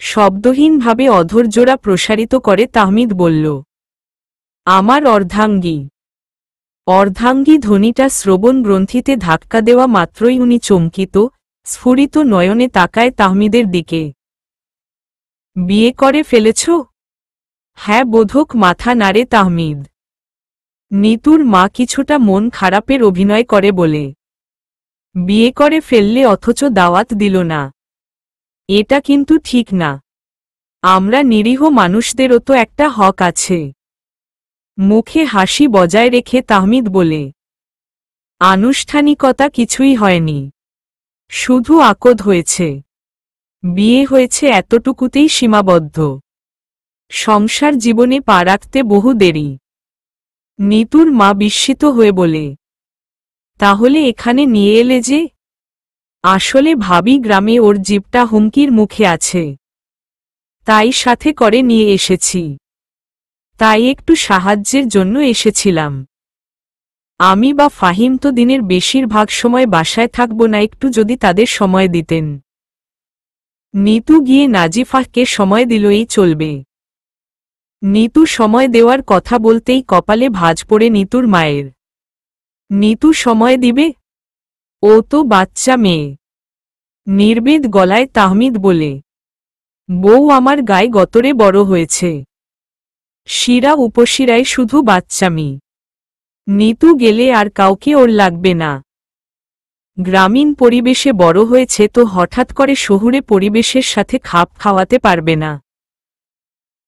শব্দহীনভাবে অধৈর্যরা প্রসারিত করে তাহমিদ বলল, আমার অর্ধাঙ্গী। অর্ধাঙ্গী ধ্বনিটা শ্রবণ গ্রন্থিতে ধাক্কা দেওয়া মাত্রই উনি চমকিত, স্ফুরিত নয়নে তাকায় তাহমিদের দিকে। বিয়ে করে ফেলেছ? হ্যাঁ বোধক মাথা নাড়ে তাহমিদ। নিতুর মা কিছুটা মন খারাপের অভিনয় করে বলে, বিয়ে করে ফেললে অথচ দাওয়াত দিল না, এটা কিন্তু ঠিক না। আমরা নিরীহ মানুষদেরও তো একটা হক আছে। মুখে হাসি বজায় রেখে তাহমিদ বলে, আনুষ্ঠানিকতা কিছুই হয়নি, শুধু আকদ হয়েছে। বিয়ে হয়েছে এতটুকুতেই সীমাবদ্ধ। সংসার জীবনে পা রাখতে বহু দেরি। নিতুর মা বিস্মিত হয়ে বলে, তাহলে এখানে নিয়ে এলে যে? আসলে ভাবি গ্রামে ওর জিপটা হুমকির মুখে আছে, তাই সাথে করে নিয়ে এসেছি। তাই একটু সাহায্যের জন্য এসেছিলাম। আমি বা ফাহিম তো দিনের বেশিরভাগ সময় বাসায় থাকব না, একটু যদি তাদের সময় দিতেন। নিতু গিয়ে নাজিফাহকে সময় দিলই চলবে। নিতু সময় দেওয়ার কথা বলতেই কপালে ভাঁজ পড়ে নিতুর মায়ের। নিতু সময় দিবে? ও তো বাচ্চা মেয়ে। নির্বেদ গলায় তাহমিদ বলে, বউ আমার গায়ে গতরে বড় হয়েছে, শিরা উপশিরায় শুধু বাচ্চামি। নিতু গেলে আর কাউকে ওর লাগবে না। গ্রামীণ পরিবেশে বড় হয়েছে তো হঠাৎ করে শহুরে পরিবেশের সাথে খাপ খাওয়াতে পারবে না।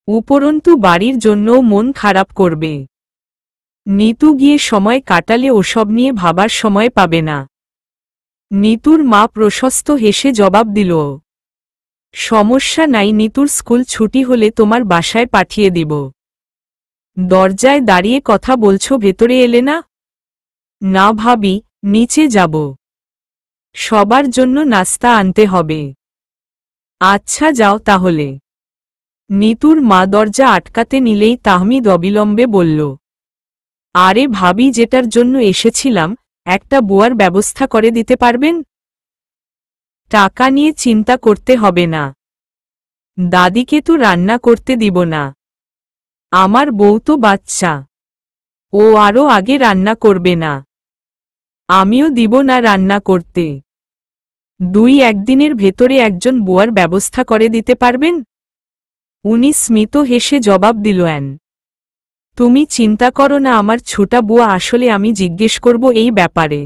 উপরন্তু বাড়ির জন্যও মন খারাপ করবে। নিতু গিয়ে সময় কাটালে ওসব নিয়ে ভাবার সময় পাবে না। নিতুর মা প্রশস্ত হেসে জবাব দিল, সমস্যা নাই, নিতুর স্কুল ছুটি হলে তোমার বাসায় পাঠিয়ে দিব। দরজায় দাঁড়িয়ে কথা বলছো, ভেতরে এলে না? না ভাবি, নিচে যাব, সবার জন্য নাস্তা আনতে হবে। আচ্ছা যাও তাহলে। নিতুর মা দরজা আটকাতে নিলেই তাহমিদ অবিলম্বে বলল, আরে ভাবি, যেটার জন্য এসেছিলাম, একটা বুয়ার ব্যবস্থা করে দিতে পারবেন? টাকা নিয়ে চিন্তা করতে হবে না। দাদিকে তো রান্না করতে দিব না। আমার বউ তো বাচ্চা, ও আরও আগে রান্না করবে না। আমিও দিব না রান্না করতে। 2-1 দিনের ভেতরে একজন বুয়ার ব্যবস্থা করে দিতে পারবেন? উনি স্মিত হেসে জবাব দিলেন, তুমি চিন্তা করো না, আমার ছোটা বুয়া আসলে, আমি জিজ্ঞেস করব এই ব্যাপারে।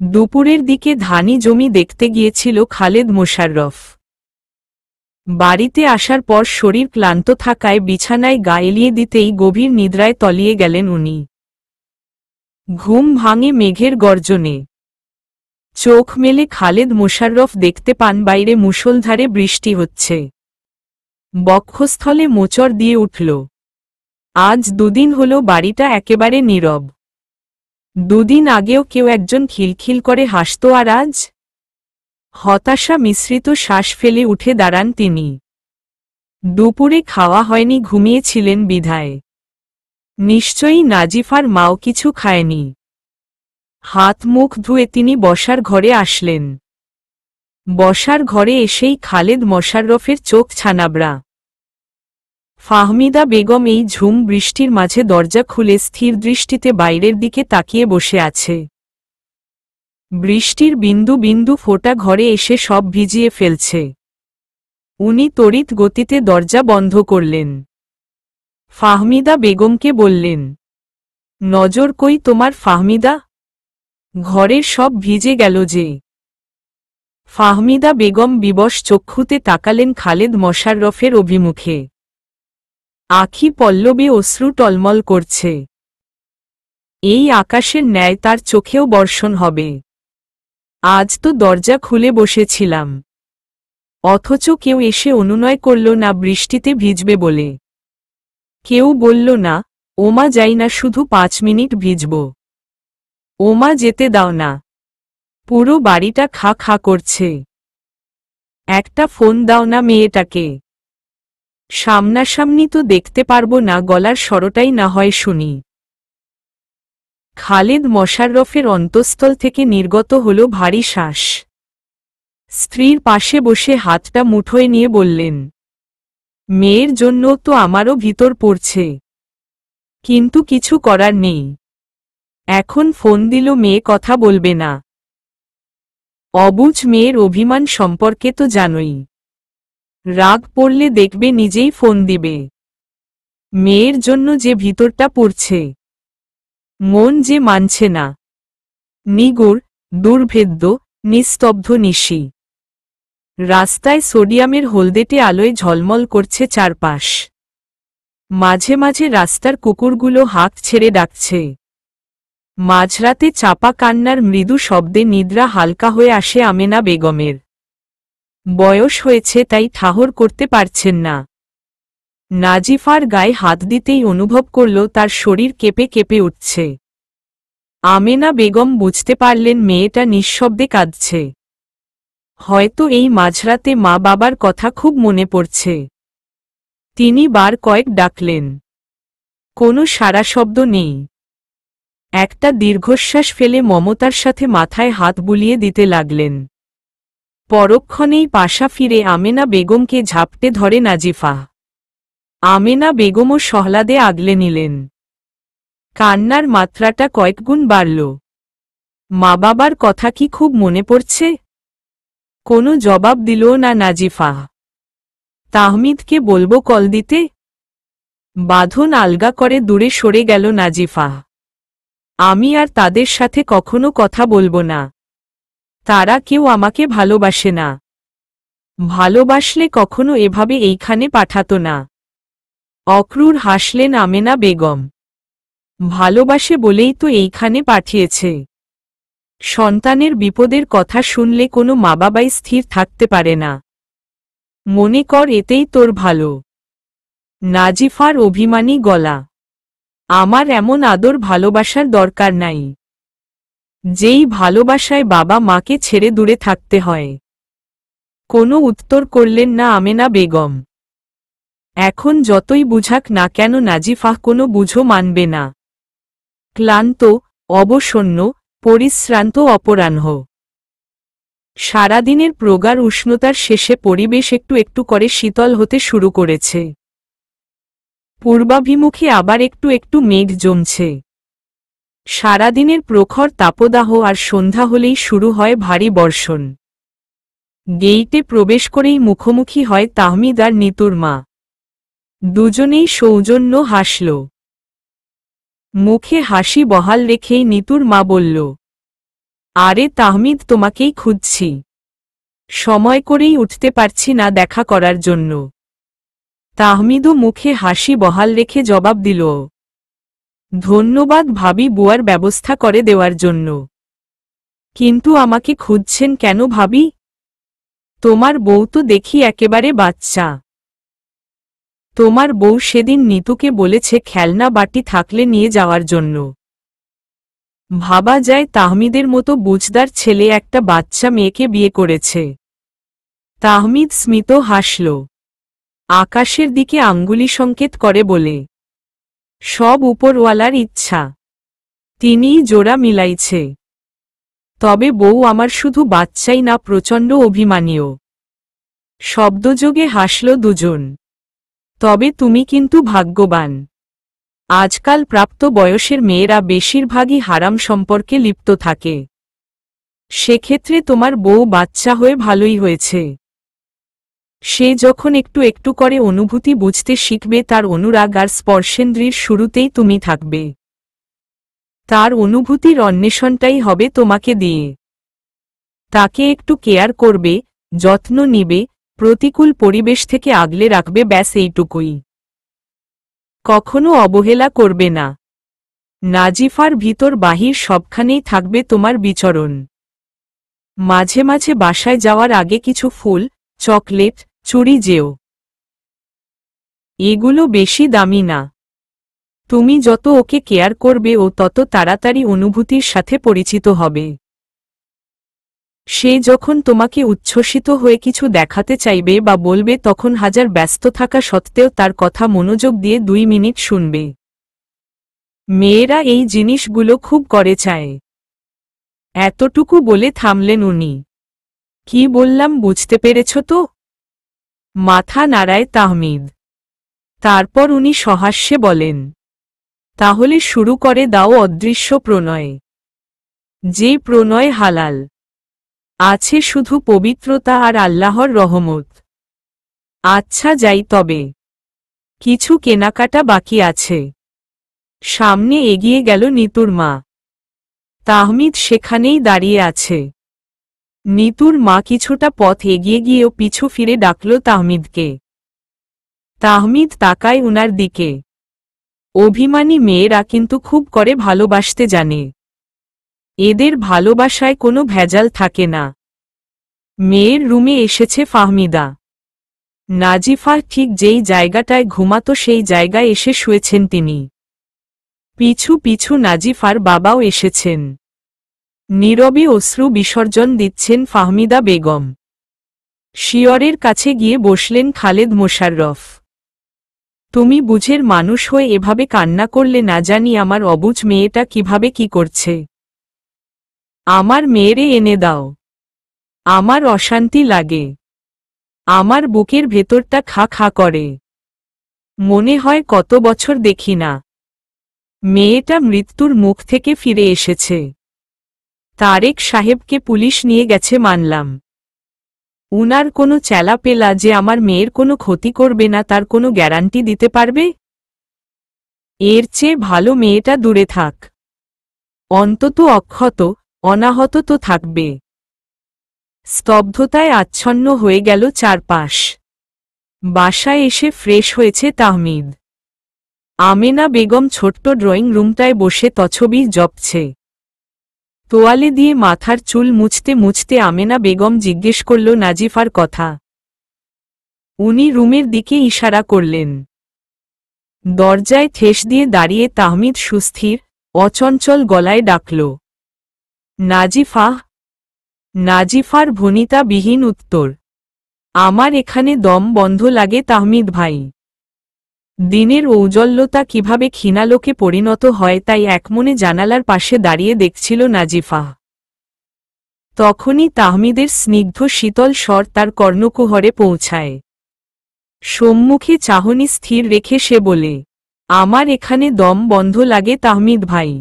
দুপুরের দিকে ধানি জমি দেখতে গিয়েছিল খালেদ মোশাররফ। বাড়িতে আসার পর শরীর ক্লান্ত থাকায় বিছানায় গা এলিয়ে দিতেই গভীর নিদ্রায় তলিয়ে গেলেন উনি। ঘুম ভাঙে মেঘের গর্জনে। চোখ মেলে খালেদ মোশাররফ দেখতে পান বাইরে মুষলধারে বৃষ্টি হচ্ছে। বক্ষস্থলে মোচড় দিয়ে উঠল। আজ 2 দিন হল বাড়িটা একেবারে নীরব। 2 দিন আগেও কেউ একজন খিলখিল করে হাসত, আর আজ? হতাশা মিশ্রিত শ্বাস ফেলে উঠে দাঁড়ান তিনি। দুপুরে খাওয়া হয়নি, ঘুমিয়েছিলেন বিধায়। নিশ্চয়ই নাজিফার মাও কিছু খায়নি। হাত মুখ ধুয়ে তিনি বসার ঘরে আসলেন। বসার ঘরে এসেই খালেদ মোশাররফের চোখ ছানাবড়া। ফাহমিদা বেগম এই ঝুম বৃষ্টির মাঝে দরজা খুলে স্থির দৃষ্টিতে বাইরের দিকে তাকিয়ে বসে আছে। বৃষ্টির বিন্দু বিন্দু ফোঁটা ঘরে এসে সব ভিজিয়ে ফেলছে। উনি তড়িৎ গতিতে দরজা বন্ধ করলেন। ফাহমিদা বেগমকে বললেন, নজর কই তোমার ফাহমিদা? ঘরের সব ভিজে গেল যে। ফাহমিদা বেগম বিবশ চক্ষুতে তাকালেন খালেদ মোশাররফের অভিমুখে। আখি পল্লবে অশ্রু টলমল করছে। এই আকাশের ন্যায় তার চোখেও বর্ষণ হবে। আজ তো দরজা খুলে বসেছিলাম, অথচ কেউ এসে অনুনয় করল না বৃষ্টিতে ভিজবে বলে। কেউ বলল না, ওমা যাই না, শুধু 5 মিনিট ভিজব। ওমা যেতে দাও না, পুরো বাড়িটা খা খা করছে। একটা ফোন দাও না মেয়েটাকে। সামনাসামনি তো দেখতে পারবো না, গলার স্বরটাই না হয় শুনি। খালেদ মোশাররফের অন্তঃস্থল থেকে নির্গত হল ভারী শ্বাস। স্ত্রীর পাশে বসে হাতটা মুঠোয় নিয়ে বললেন, মেয়ের জন্য তো আমারও ভিতর পড়ছে, কিন্তু কিছু করার নেই। এখন ফোন দিল, মেয়ে কথা বলবে না। অবুঝ মেয়ের অভিমান সম্পর্কে তো জানোই, রাগ পড়লে দেখবে নিজেই ফোন দিবে। মেয়ের জন্য যে ভিতরটা পড়ছে, মন যে মানছে না। নিগুড়, দুর্ভেদ্য, নিস্তব্ধ নিশি। রাস্তায় সোডিয়ামের হলদেটে আলোয় ঝলমল করছে চারপাশ। মাঝে মাঝে রাস্তার কুকুরগুলো হাঁক ছেড়ে ডাকছে। মাঝরাতে চাপা কান্নার মৃদু শব্দে নিদ্রা হালকা হয়ে আসে আমেনা বেগমের। বয়স হয়েছে তাই ঠাহর করতে পারছেন না। নাজিফার গায়ে হাত দিতেই অনুভব করল তার শরীর কেঁপে কেঁপে উঠছে। আমেনা বেগম বুঝতে পারলেন মেয়েটা নিঃশব্দে কাঁদছে। হয়তো এই মাঝরাতে মা বাবার কথা খুব মনে পড়ছে। তিনি বার কয়েক ডাকলেন, কোনো সাড়া শব্দ নেই। একটা দীর্ঘশ্বাস ফেলে মমতার সাথে মাথায় হাত বুলিয়ে দিতে লাগলেন। পরক্ষণেই পাশা ফিরে আমেনা বেগমকে ঝাপটে ধরে নাজিফা। আমেনা বেগমও সহলাদে আগলে নিলেন। কান্নার মাত্রাটা কয়েকগুণ বাড়ল। মা বাবার কথা কি খুব মনে পড়ছে? কোনো জবাব দিল না নাজিফা। তাহমিদকে বলবো কল দিতে? বাঁধন আলগা করে দূরে সরে গেল নাজিফা। আমি আর তাদের সাথে কখনো কথা বলবো না। তারা কেউ আমাকে ভালোবাসে না। ভালোবাসলে কখনো এভাবে এইখানে পাঠাতো না। অক্রুর হাসলেন আমেনা বেগম। ভালোবাসে বলেই তো এইখানে পাঠিয়েছে। সন্তানের বিপদের কথা শুনলে কোনো মা বাবাই স্থির থাকতে পারে না। মনে কর এতেই তোর ভালো। নাজিফার অভিমানী গলা। আমার এমন আদর ভালোবাসার দরকার নাই, যেই ভালোবাসায় বাবা মাকে ছেড়ে দূরে থাকতে হয়। কোনো উত্তর করলেন না আমেনা বেগম। এখন যতই বুঝাক না কেন নাজিফা কোনো বুঝো মানবে না। ক্লান্ত, অবসন্ন, পরিশ্রান্ত অপরাহ্ন। সারাদিনের প্রগাঢ় উষ্ণতার শেষে পরিবেশ একটু একটু করে শীতল হতে শুরু করেছে। পূর্বাভিমুখে আবার একটু একটু মেঘ জমছে। সারাদিনের প্রখর তাপদাহ আর সন্ধ্যা হলেই শুরু হয় ভারী বর্ষণ। গেইটে প্রবেশ করেই মুখোমুখি হয় তাহমিদ আর নিতুর মা। দুজনেই সৌজন্য হাসল। মুখে হাসি বহাল রেখেই নিতুর মা বলল, আরে তাহমিদ, তোমাকেই খুঁজছি। সময় করেই উঠতে পারছি না দেখা করার জন্য। তাহমিদও মুখে হাসি বহাল রেখে জবাব দিল, ধন্যবাদ ভাবি বুয়ার ব্যবস্থা করে দেওয়ার জন্য। কিন্তু আমাকে খুঁজছেন কেন ভাবি? তোমার বউ তো দেখি একেবারে বাচ্চা। তোমার বউ সেদিন নিতুকে বলেছে খেলনা বাটি থাকলে নিয়ে যাওয়ার জন্য। ভাবা যায় তাহমিদের মতো বুঝদার ছেলে একটা বাচ্চা মেয়েকে বিয়ে করেছে। তাহমিদ স্মিত হাসল, আকাশের দিকে আঙ্গুলি সংকেত করে বলে, সব উপরওয়ালার ইচ্ছা, তিনিই জোড়া মিলাইছে। তবে বউ আমার শুধু বাচ্চাই না, প্রচণ্ড অভিমানীয়। শব্দযোগে হাসল দুজন। তবে তুমি কিন্তু ভাগ্যবান। আজকাল প্রাপ্ত বয়সের মেয়েরা বেশিরভাগই হারাম সম্পর্কে লিপ্ত থাকে। সেক্ষেত্রে তোমার বউ বাচ্চা হয়ে ভালোই হয়েছে। সে যখন একটু একটু করে অনুভূতি বুঝতে শিখবে, তার অনুরাগ আর স্পর্শেন্দ্রির শুরুতেই তুমি থাকবে। তার অনুভূতির অন্বেষণটাই হবে তোমাকে দিয়ে। তাকে একটু কেয়ার করবে, যত্ন নিবে, প্রতিকূল পরিবেশ থেকে আগলে রাখবে, ব্যাস এইটুকুই। কখনো অবহেলা করবে না। নাজিফার ভিতর বাহির সবখানেই থাকবে তোমার বিচরণ। মাঝে মাঝে বাসায় যাওয়ার আগে কিছু ফুল, চকলেট, চুড়ি যেও। এগুলো বেশি দামি না। তুমি যত ওকে কেয়ার করবে ও তত তাড়াতাড়ি অনুভূতির সাথে পরিচিত হবে। সে যখন তোমাকে উচ্ছ্বসিত হয়ে কিছু দেখাতে চাইবে বা বলবে, তখন হাজার ব্যস্ত থাকা সত্ত্বেও তার কথা মনোযোগ দিয়ে 2 মিনিট শুনবে। মেয়েরা এই জিনিসগুলো খুব করে চায়। এতটুকু বলে থামলেন উনি। কি বললাম বুঝতে পেরেছ তো? মাথা নাড়ায় তাহমিদ। তারপর উনি সহাস্যে বলেন, তাহলে শুরু করে দাও অদৃশ্য প্রণয়। যে প্রণয় হালাল, আছে শুধু পবিত্রতা আর আল্লাহর রহমত। আচ্ছা যাই তবে, কিছু কেনাকাটা বাকি আছে। সামনে এগিয়ে গেল নিতুর মা। তাহমিদ সেখানেই দাঁড়িয়ে আছে। নিতুর মা কিছুটা পথ এগিয়ে গিয়েও পিছু ফিরে ডাকল তাহমিদকে। তাহমিদ তাকায় উনার দিকে। অভিমানী মেয়েরা কিন্তু খুব করে ভালোবাসতে জানে। এদের ভালোবাসায় কোনো ভেজাল থাকে না। মেয়ের রুমে এসেছে ফাহমিদা। নাজিফা ঠিক যেই জায়গাটায় ঘুমাতো সেই জায়গায় এসে শুয়েছেন তিনি। পিছু পিছু নাজিফার বাবাও এসেছেন। নীরবে অশ্রু বিসর্জন দিচ্ছেন ফাহমিদা বেগম। শিয়রের কাছে গিয়ে বসলেন খালেদ মোশাররফ। তুমি বুঝের মানুষ হয়ে এভাবে কান্না করলে না জানি আমার অবুঝ মেয়েটা কিভাবে কি করছে। আমার মেয়েরে এনে দাও। আমার অশান্তি লাগে। আমার বুকের ভেতরটা খা খা করে। মনে হয় কত বছর দেখি না। মেয়েটা মৃত্যুর মুখ থেকে ফিরে এসেছে। তারেক সাহেবকে পুলিশ নিয়ে গেছে মানলাম। উনার কোনো চেলাপেলা যে আমার মেয়ের কোনো ক্ষতি করবে না তার কোনো গ্যারান্টি দিতে পারবে? এর চেয়ে ভালো মেয়েটা দূরে থাক। অন্তত অক্ষত অনাহত তো থাকবে। স্তব্ধতায় আচ্ছন্ন হয়ে গেল চারপাশ। বাসায় এসে ফ্রেশ হয়েছে তাহমিদ। আমেনা বেগম ছোট্ট ড্রয়িং রুমটায় বসে তছবি জপছে। তোয়ালে দিয়ে মাথার চুল মুছতে মুছতে আমেনা বেগম জিজ্ঞেস করল নাজিফার কথা। উনি রুমের দিকে ইশারা করলেন। দরজায় ঠেস দিয়ে দাঁড়িয়ে তাহমিদ সুস্থির অচঞ্চল গলায় ডাকল, নাজিফা। নাজিফার ভনিতাবিহীন উত্তর, আমার এখানে দম বন্ধ লাগে তাহমিদ ভাই। দিনের ঔজ্জ্বল্যতা কিভাবে ক্ষীণালোকে পরিণত হয় তাই একমনে জানালার পাশে দাঁড়িয়ে দেখছিল নাজিফা। তখনই তাহমিদের স্নিগ্ধ শীতল স্বর তার কর্ণকুহরে পৌঁছায়। সম্মুখে চাহনি স্থির রেখে সে বলে, আমার এখানে দম বন্ধ লাগে তাহমিদ ভাই।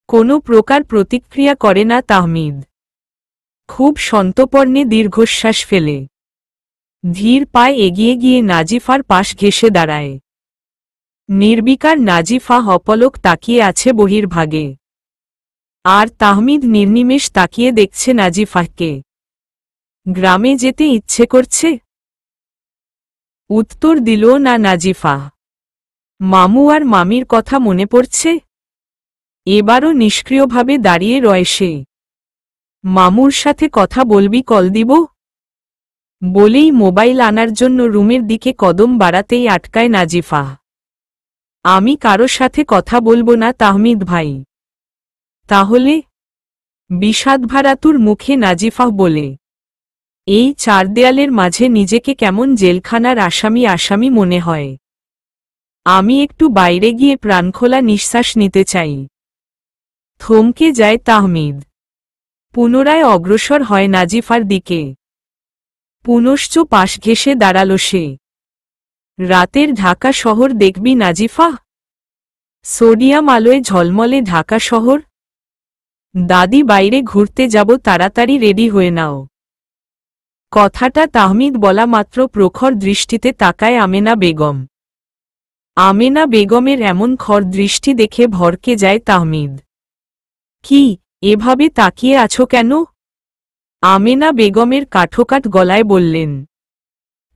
কোনো প্রকার প্রতিক্রিয়া করে না তাহমিদ। খুব সন্তর্পণে দীর্ঘশ্বাস ফেলে ধীর পায়ে এগিয়ে গিয়ে নাজিফার পাশ ঘেঁষে দাঁড়ায়। নির্বিকার নাজিফা অপলক তাকিয়ে আছে বহির্ভাগে। আর তাহমিদ নির্নিমেষ তাকিয়ে দেখছে নাজিফাকে। গ্রামে যেতে ইচ্ছে করছে? উত্তর দিল না নাজিফা। মামু আর মামির কথা মনে পড়ছে? এবারও নিষ্ক্রিয়ভাবে দাঁড়িয়ে রয় সে। মামুর সাথে কথা বলবি কল দিব? বলেই মোবাইল আনার জন্য রুমের দিকে কদম বাড়াতেই আটকায় নাজিফা। আমি কারো সাথে কথা বলবো না তাহমিদ ভাই। তাহলে? বিষাদভারাতুর মুখে নাজিফা বলে, এই চার দেয়ালের মাঝে নিজেকে কেমন জেলখানার আসামি আসামি মনে হয়। আমি একটু বাইরে গিয়ে প্রাণখোলা নিঃশ্বাস নিতে চাই। থমকে যায় তাহমিদ। পুনরায় অগ্রসর হয় নাজিফার দিকে। পুনশ্চ পাশ ঘেঁষে দাঁড়াল সে। রাতের ঢাকা শহর দেখবি নাজিফা? সোডিয়াম আলোয় ঝলমলে ঢাকা শহর। দাদি বাইরে ঘুরতে যাব, তাড়াতাড়ি রেডি হয়ে নাও। কথাটা তাহমিদ বলা মাত্র প্রখর দৃষ্টিতে তাকায় আমেনা বেগম। আমেনা বেগমের এমন খর দৃষ্টি দেখে ভরকে যায় তাহমিদ। কি, এভাবে তাকিয়ে আছো কেন? আমেনা বেগমের কাঠোকাঠ গলায় বললেন,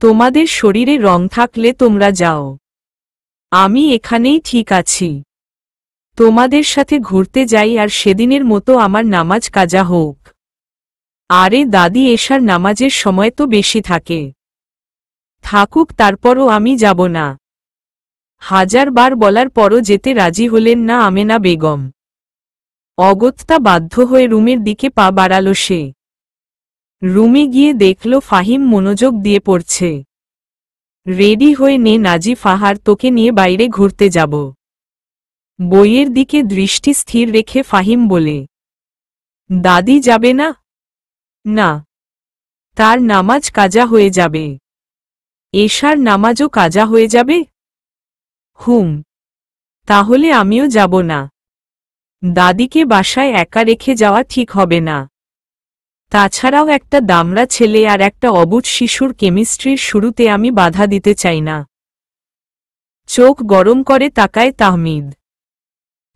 তোমাদের শরীরে রং থাকলে তোমরা যাও। আমি এখানেই ঠিক আছি। তোমাদের সাথে ঘুরতে যাই আর সেদিনের মতো আমার নামাজ কাজা হোক। আরে দাদি, এশার নামাজের সময় তো বেশি থাকে। থাকুক, তারপরও আমি যাব না। হাজারবার বলার পরও যেতে রাজি হলেন না আমেনা বেগম। অগত্যা বাধ্য হয়ে রুমের দিকে পা বাড়াল সে। রুমে গিয়ে দেখল ফাহিম মনোযোগ দিয়ে পড়ছে। রেডি হয়ে নে নাজিফা, আর তোকে নিয়ে বাইরে ঘুরতে যাব। বইয়ের দিকে দৃষ্টি স্থির রেখে ফাহিম বলে, দাদি যাবে না? না, তার নামাজ কাজা হয়ে যাবে। এশার নামাজও কাজা হয়ে যাবে? তাহলে আমিও যাব না। দাদিকে বাসায় একা রেখে যাওয়া ঠিক হবে না। তাছাড়াও একটা দামড়া ছেলে আর একটা অবুঝ শিশুর কেমিস্ট্রির শুরুতে আমি বাধা দিতে চাই না। চোখ গরম করে তাকায় তাহমিদ।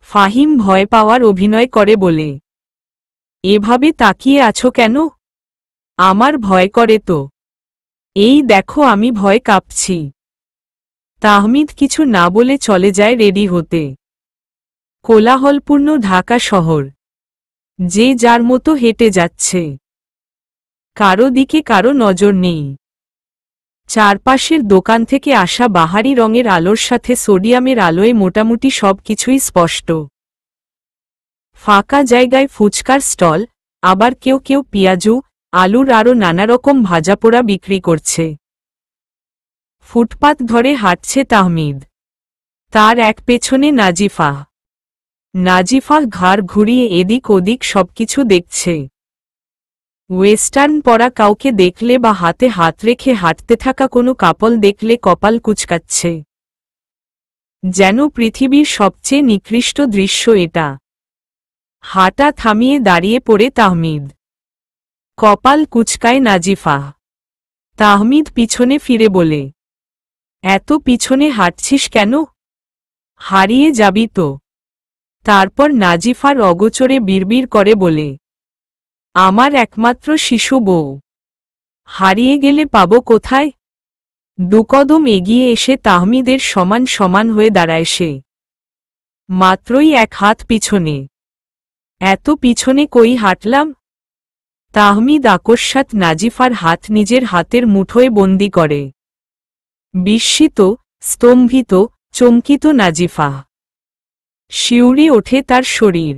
ফাহিম ভয় পাওয়ার অভিনয় করে বলে, এভাবে তাকিয়ে আছো কেন? আমার ভয় করে তো। এই দেখো আমি ভয় কাঁপছি। তাহমিদ কিছু না বলে চলে যায় রেডি হতে। কোলাহলপূর্ণ ঢাকা শহর। যে যার মতো হেঁটে যাচ্ছে। কারো দিকে কারো নজর নেই। চারপাশের দোকান থেকে আসা বাহারি রঙের আলোর সাথে সোডিয়ামের আলোয় মোটামুটি সব কিছুই স্পষ্ট। ফাঁকা জায়গায় ফুচকার স্টল, আবার কেউ কেউ পেঁয়াজু, আলুর আরও নানারকম ভাজাপোড়া বিক্রি করছে। ফুটপাত ধরে হাঁটছে তাহমিদ। তার এক পেছনে নাজিফা। নাজিফা ঘাড় ঘুরিয়ে এদিক ওদিক সবকিছু দেখছে। ওয়েস্টার্ন পরা কাউকে দেখলে বা হাতে হাত রেখে হাঁটতে থাকা কোনো কাপল দেখলে কপাল কুঁচকাচ্ছে। যেন পৃথিবীর সবচেয়ে নিকৃষ্ট দৃশ্য এটা। হাঁটা থামিয়ে দাঁড়িয়ে পড়ে তাহমিদ। কপাল কুঁচকায় নাজিফা। তাহমিদ পিছনে ফিরে বলে, এত পিছনে হাঁটছিস কেন? হারিয়ে যাবি তো। তারপর নাজিফার অগোচরে বিড়বিড় করে বলে, আমার একমাত্র শিশু বউ। হারিয়ে গেলে পাবো কোথায়? দুকদম এগিয়ে এসে তাহমিদের সমান সমান হয়ে দাঁড়ায় সে। মাত্রই এক হাত পিছনে। এত পিছনে কই হাঁটলাম? তাহমিদ আকস্মাৎ নাজিফার হাত নিজের হাতের মুঠোয় বন্দি করে। বিস্মিত, স্তম্ভিত, চমকিত নাজিফা। শিউরে ওঠে তার শরীর।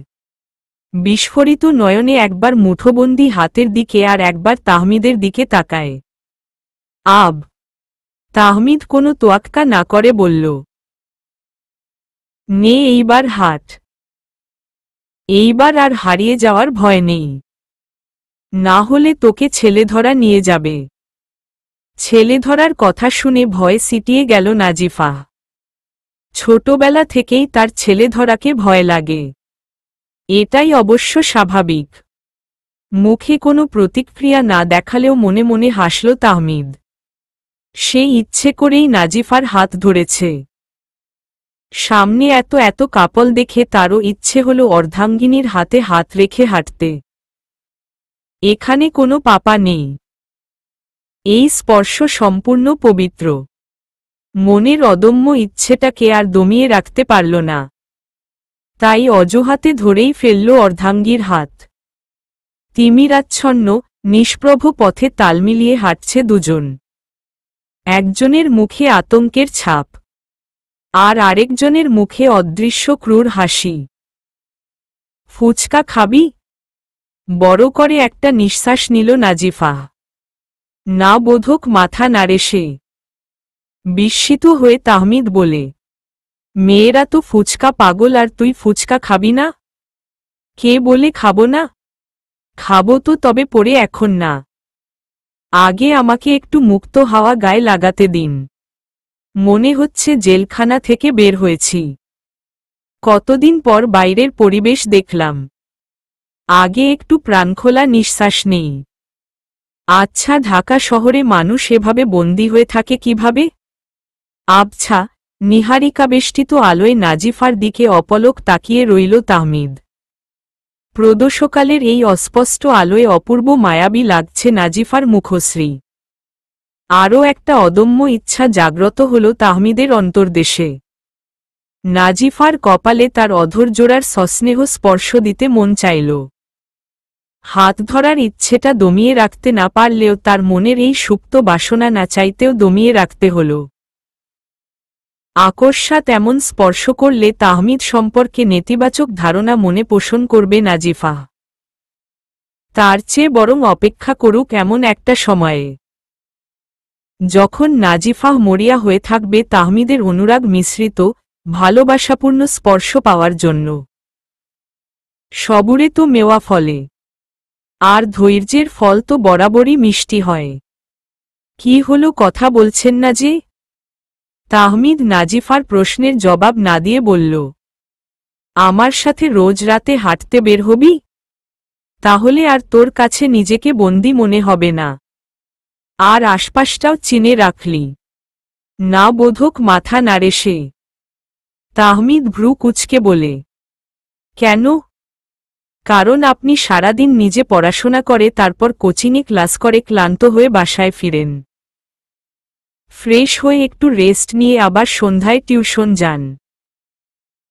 বিস্ফোরিত নয়নে একবার মুঠোবন্দি হাতের দিকে আর একবার তাহমিদের দিকে তাকায়। আব। তাহমিদ কোনো তোয়াক্কা না করে বলল, নে এইবার হাঁট। এইবার আর হারিয়ে যাওয়ার ভয় নেই। না হলে তোকে ছেলেধরা নিয়ে যাবে। ছেলেধরার কথা শুনে ভয় সিটিয়ে গেল নাজিফা। ছোটবেলা থেকেই তার ছেলেধরাকে ভয় লাগে। এটাই অবশ্য স্বাভাবিক। মুখে কোনো প্রতিক্রিয়া না দেখালেও মনে মনে হাসল তাহমিদ। সে ইচ্ছে করেই নাজিফার হাত ধরেছে। সামনে এত এত কাপল দেখে তারও ইচ্ছে হলো অর্ধাঙ্গিনীর হাতে হাত রেখে হাঁটতে। এখানে কোনো পাপা নেই। এই স্পর্শ সম্পূর্ণ পবিত্র। মনের অদম্য ইচ্ছেটাকে আর দমিয়ে রাখতে পারল না। তাই অজুহাতে ধরেই ফেলল অর্ধাঙ্গীর হাত। তিমিরাচ্ছন্ন, নিষ্প্রভ পথে তাল মিলিয়ে হাঁটছে দুজন। একজনের মুখে আতঙ্কের ছাপ, আর আরেকজনের মুখে অদৃশ্য ক্রূর হাসি। ফুচকা খাবি? বড় করে একটা নিঃশ্বাস নিল নাজিফা। না বোধক মাথা নাড়ে সে। বিস্মিত হয়ে তাহমিদ বলে, মেয়েরা তো ফুচকা পাগল, আর তুই ফুচকা খাবি না? কে বলে খাবো না? খাবো তো, তবে পরে এখন না। আগে আমাকে একটু মুক্ত হাওয়া গায়ে লাগাতে দিন। মনে হচ্ছে জেলখানা থেকে বের হয়েছি। কতদিন পর বাইরের পরিবেশ দেখলাম। আগে একটু প্রাণখোলা নিঃশ্বাস নেই। আচ্ছা, ঢাকা শহরে মানুষ এভাবে বন্দী হয়ে থাকে কিভাবে? আবছা, নীহারিকাবেষ্টিত আলোয় নাজিফার দিকে অপলক তাকিয়ে রইল তাহমিদ। প্রদোষকালের এই অস্পষ্ট আলোয় অপূর্ব মায়াবী লাগছে নাজিফার মুখশ্রী। আরও একটা অদম্য ইচ্ছা জাগ্রত হল তাহমিদের অন্তর্দেশে। নাজিফার কপালে তার অধৈর্যের সস্নেহ স্পর্শ দিতে মন চাইল। হাত ধরার ইচ্ছেটা দমিয়ে রাখতে না পারলেও তার মনের এই সুপ্ত বাসনা না চাইতেও দমিয়ে রাখতে হল। আকস্মাৎ এমন স্পর্শ করলে তাহমিদ সম্পর্কে নেতিবাচক ধারণা মনে পোষণ করবে নাজিফা। তার চেয়ে বরং অপেক্ষা করুক এমন একটা সময়ে, যখন নাজিফা মরিয়া হয়ে থাকবে তাহমিদের অনুরাগ মিশ্রিত, ভালোবাসাপূর্ণ স্পর্শ পাওয়ার জন্য। সবুরে তো মেওয়া ফলে। আর ধৈর্যের ফল তো বরাবরই মিষ্টি হয়। কি হলো, কথা বলছেন না যে? তাহমিদ নাজিফার প্রশ্নের জবাব না দিয়ে বলল, আমার সাথে রোজ রাতে হাঁটতে বের হবি? তাহলে আর তোর কাছে নিজেকে বন্দি মনে হবে না, আর আশপাশটাও চিনে রাখলি না। বোধক মাথা নাড়ে সে। তাহমিদ ভ্রু কুঁচকে বলে, কেন? কারণ আপনি সারাদিন নিজে পড়াশোনা করে তারপর কোচিংয়ে ক্লাস করে ক্লান্ত হয়ে বাসায় ফিরেন, ফ্রেশ হয়ে একটু রেস্ট নিয়ে আবার সন্ধ্যায় টিউশন যান।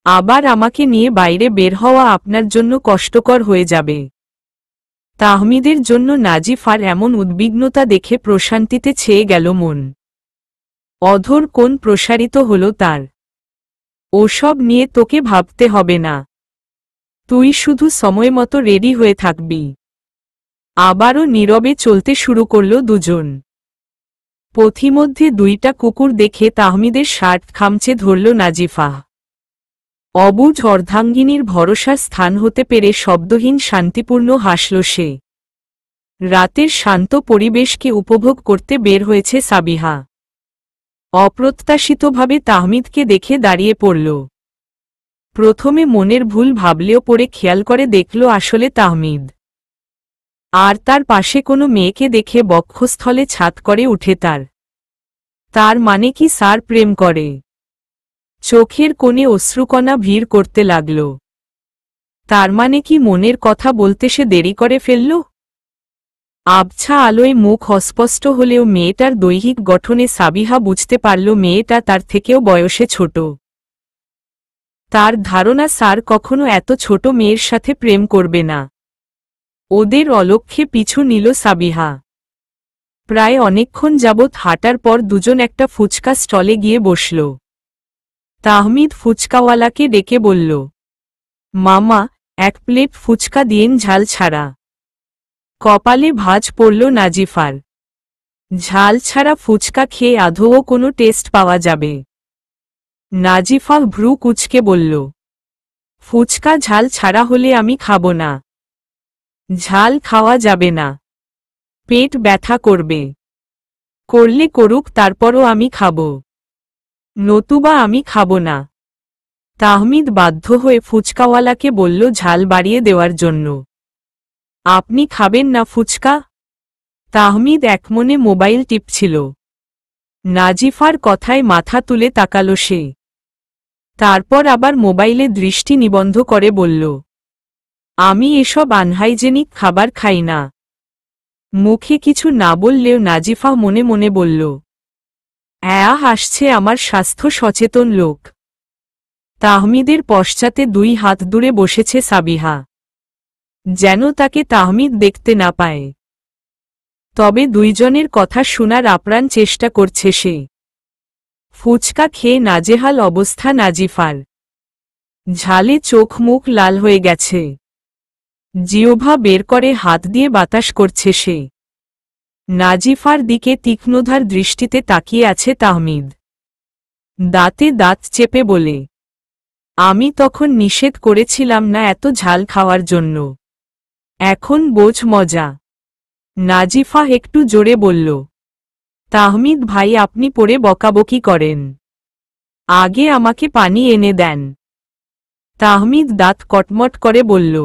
আবার আমাকে নিয়ে বাইরে বের হওয়া আপনার জন্য কষ্টকর হয়ে যাবে। তাহমিদের জন্য নাজিফার এমন উদ্বিগ্নতা দেখে প্রশান্তিতে ছেয়ে গেল মন। অধর কোণ প্রসারিত হল তার। ওসব নিয়ে তোকে ভাবতে হবে না, তুই শুধু সময় মতো রেডি হয়ে থাকবি। আবারও নীরবে চলতে শুরু করল দুজন। পথিমধ্যে দুইটা কুকুর দেখে তাহমিদের শার্ট খামচে ধরল নাজিফা। অবুঝ অর্ধাঙ্গিনীর ভরসার স্থান হতে পেরে শব্দহীন শান্তিপূর্ণ হাসল সে। রাতের শান্ত পরিবেশকে উপভোগ করতে বের হয়েছে সাবিহা। অপ্রত্যাশিতভাবে তাহমিদকে দেখে দাঁড়িয়ে পড়ল। প্রথমে মনের ভুল ভাবলেও পরে খেয়াল করে দেখল আসলে তাহমিদ। আর তার পাশে কোনো মেয়েকে দেখে বক্ষস্থলে ছাদ করে উঠে তার মানে কি স্যার প্রেম করে? চোখের কোণে অশ্রুকণা ভিড় করতে লাগল। তার মানে কি মনের কথা বলতে সে দেরি করে ফেলল? আবছা আলোয় মুখ অস্পষ্ট হলেও মেয়েটার দৈহিক গঠনে সাবিহা বুঝতে পারল মেয়েটা তার থেকেও বয়সে ছোট। তার ধারণা স্যার কখনো এত ছোট মেয়ের সাথে প্রেম করবে না। ওদের অলক্ষ্যে পিছু নিল সাবিহা। প্রায় অনেকক্ষণ যাবৎ হাঁটার পর দুজন একটা ফুচকা স্টলে গিয়ে বসল। তাহমিদ ফুচকাওয়ালাকে ডেকে বলল, মামা, এক প্লেট ফুচকা দিয়েন ঝাল ছাড়া। কপালে ভাঁজ পড়ল নাজিফার। ঝাল ছাড়া ফুচকা খেয়ে আদৌ কোনো টেস্ট পাওয়া যাবে? নাজিফা ভ্রু কুঁচকে বলল, ফুচকা ঝাল ছাড়া হলে আমি খাব না। ঝাল খাওয়া যাবে না, পেট ব্যথা করবে। করলে করুক, তারপরও আমি খাব, নতুবা আমি খাব না। তাহমিদ বাধ্য হয়ে ফুচকাওয়ালাকে বলল ঝাল বাড়িয়ে দেওয়ার জন্য। আপনি খাবেন না ফুচকা? তাহমিদ একমনে মোবাইল টিপছিল। নাজিফার কথায় মাথা তুলে তাকাল সে। তারপর আবার মোবাইলে দৃষ্টি নিবন্ধ করে বলল, আমি এসব আনহাইজেনিক খাবার খাই না। মুখে কিছু না বললেও নাজিফা মনে মনে বলল, হাসছে আমার স্বাস্থ্য সচেতন লোক। তাহমিদের পশ্চাতে দুই হাত দূরে বসেছে সাবিহা, যেন তাকে তাহমিদ দেখতে না পায়। তবে দুইজনের কথা শোনার আপ্রাণ চেষ্টা করছে সে। ফুচকা খেয়ে নাজেহাল অবস্থা নাজিফার। ঝালে চোখ মুখ লাল হয়ে গেছে। জিহ্বা বের করে হাত দিয়ে বাতাস করছে সে। নাজিফার দিকে তীক্ষ্ণধার দৃষ্টিতে তাকিয়ে আছে তাহমিদ। দাঁতে দাঁত চেপে বলে, আমি তখন নিষেধ করেছিলাম না এত ঝাল খাওয়ার জন্য। এখন বোঝ মজা। নাজিফা একটু জোরে বলল, তাহমিদ ভাই, আপনি পড়ে বকাবকি করেন, আগে আমাকে পানি এনে দেন। তাহমিদ দাঁত কটমট করে বলল,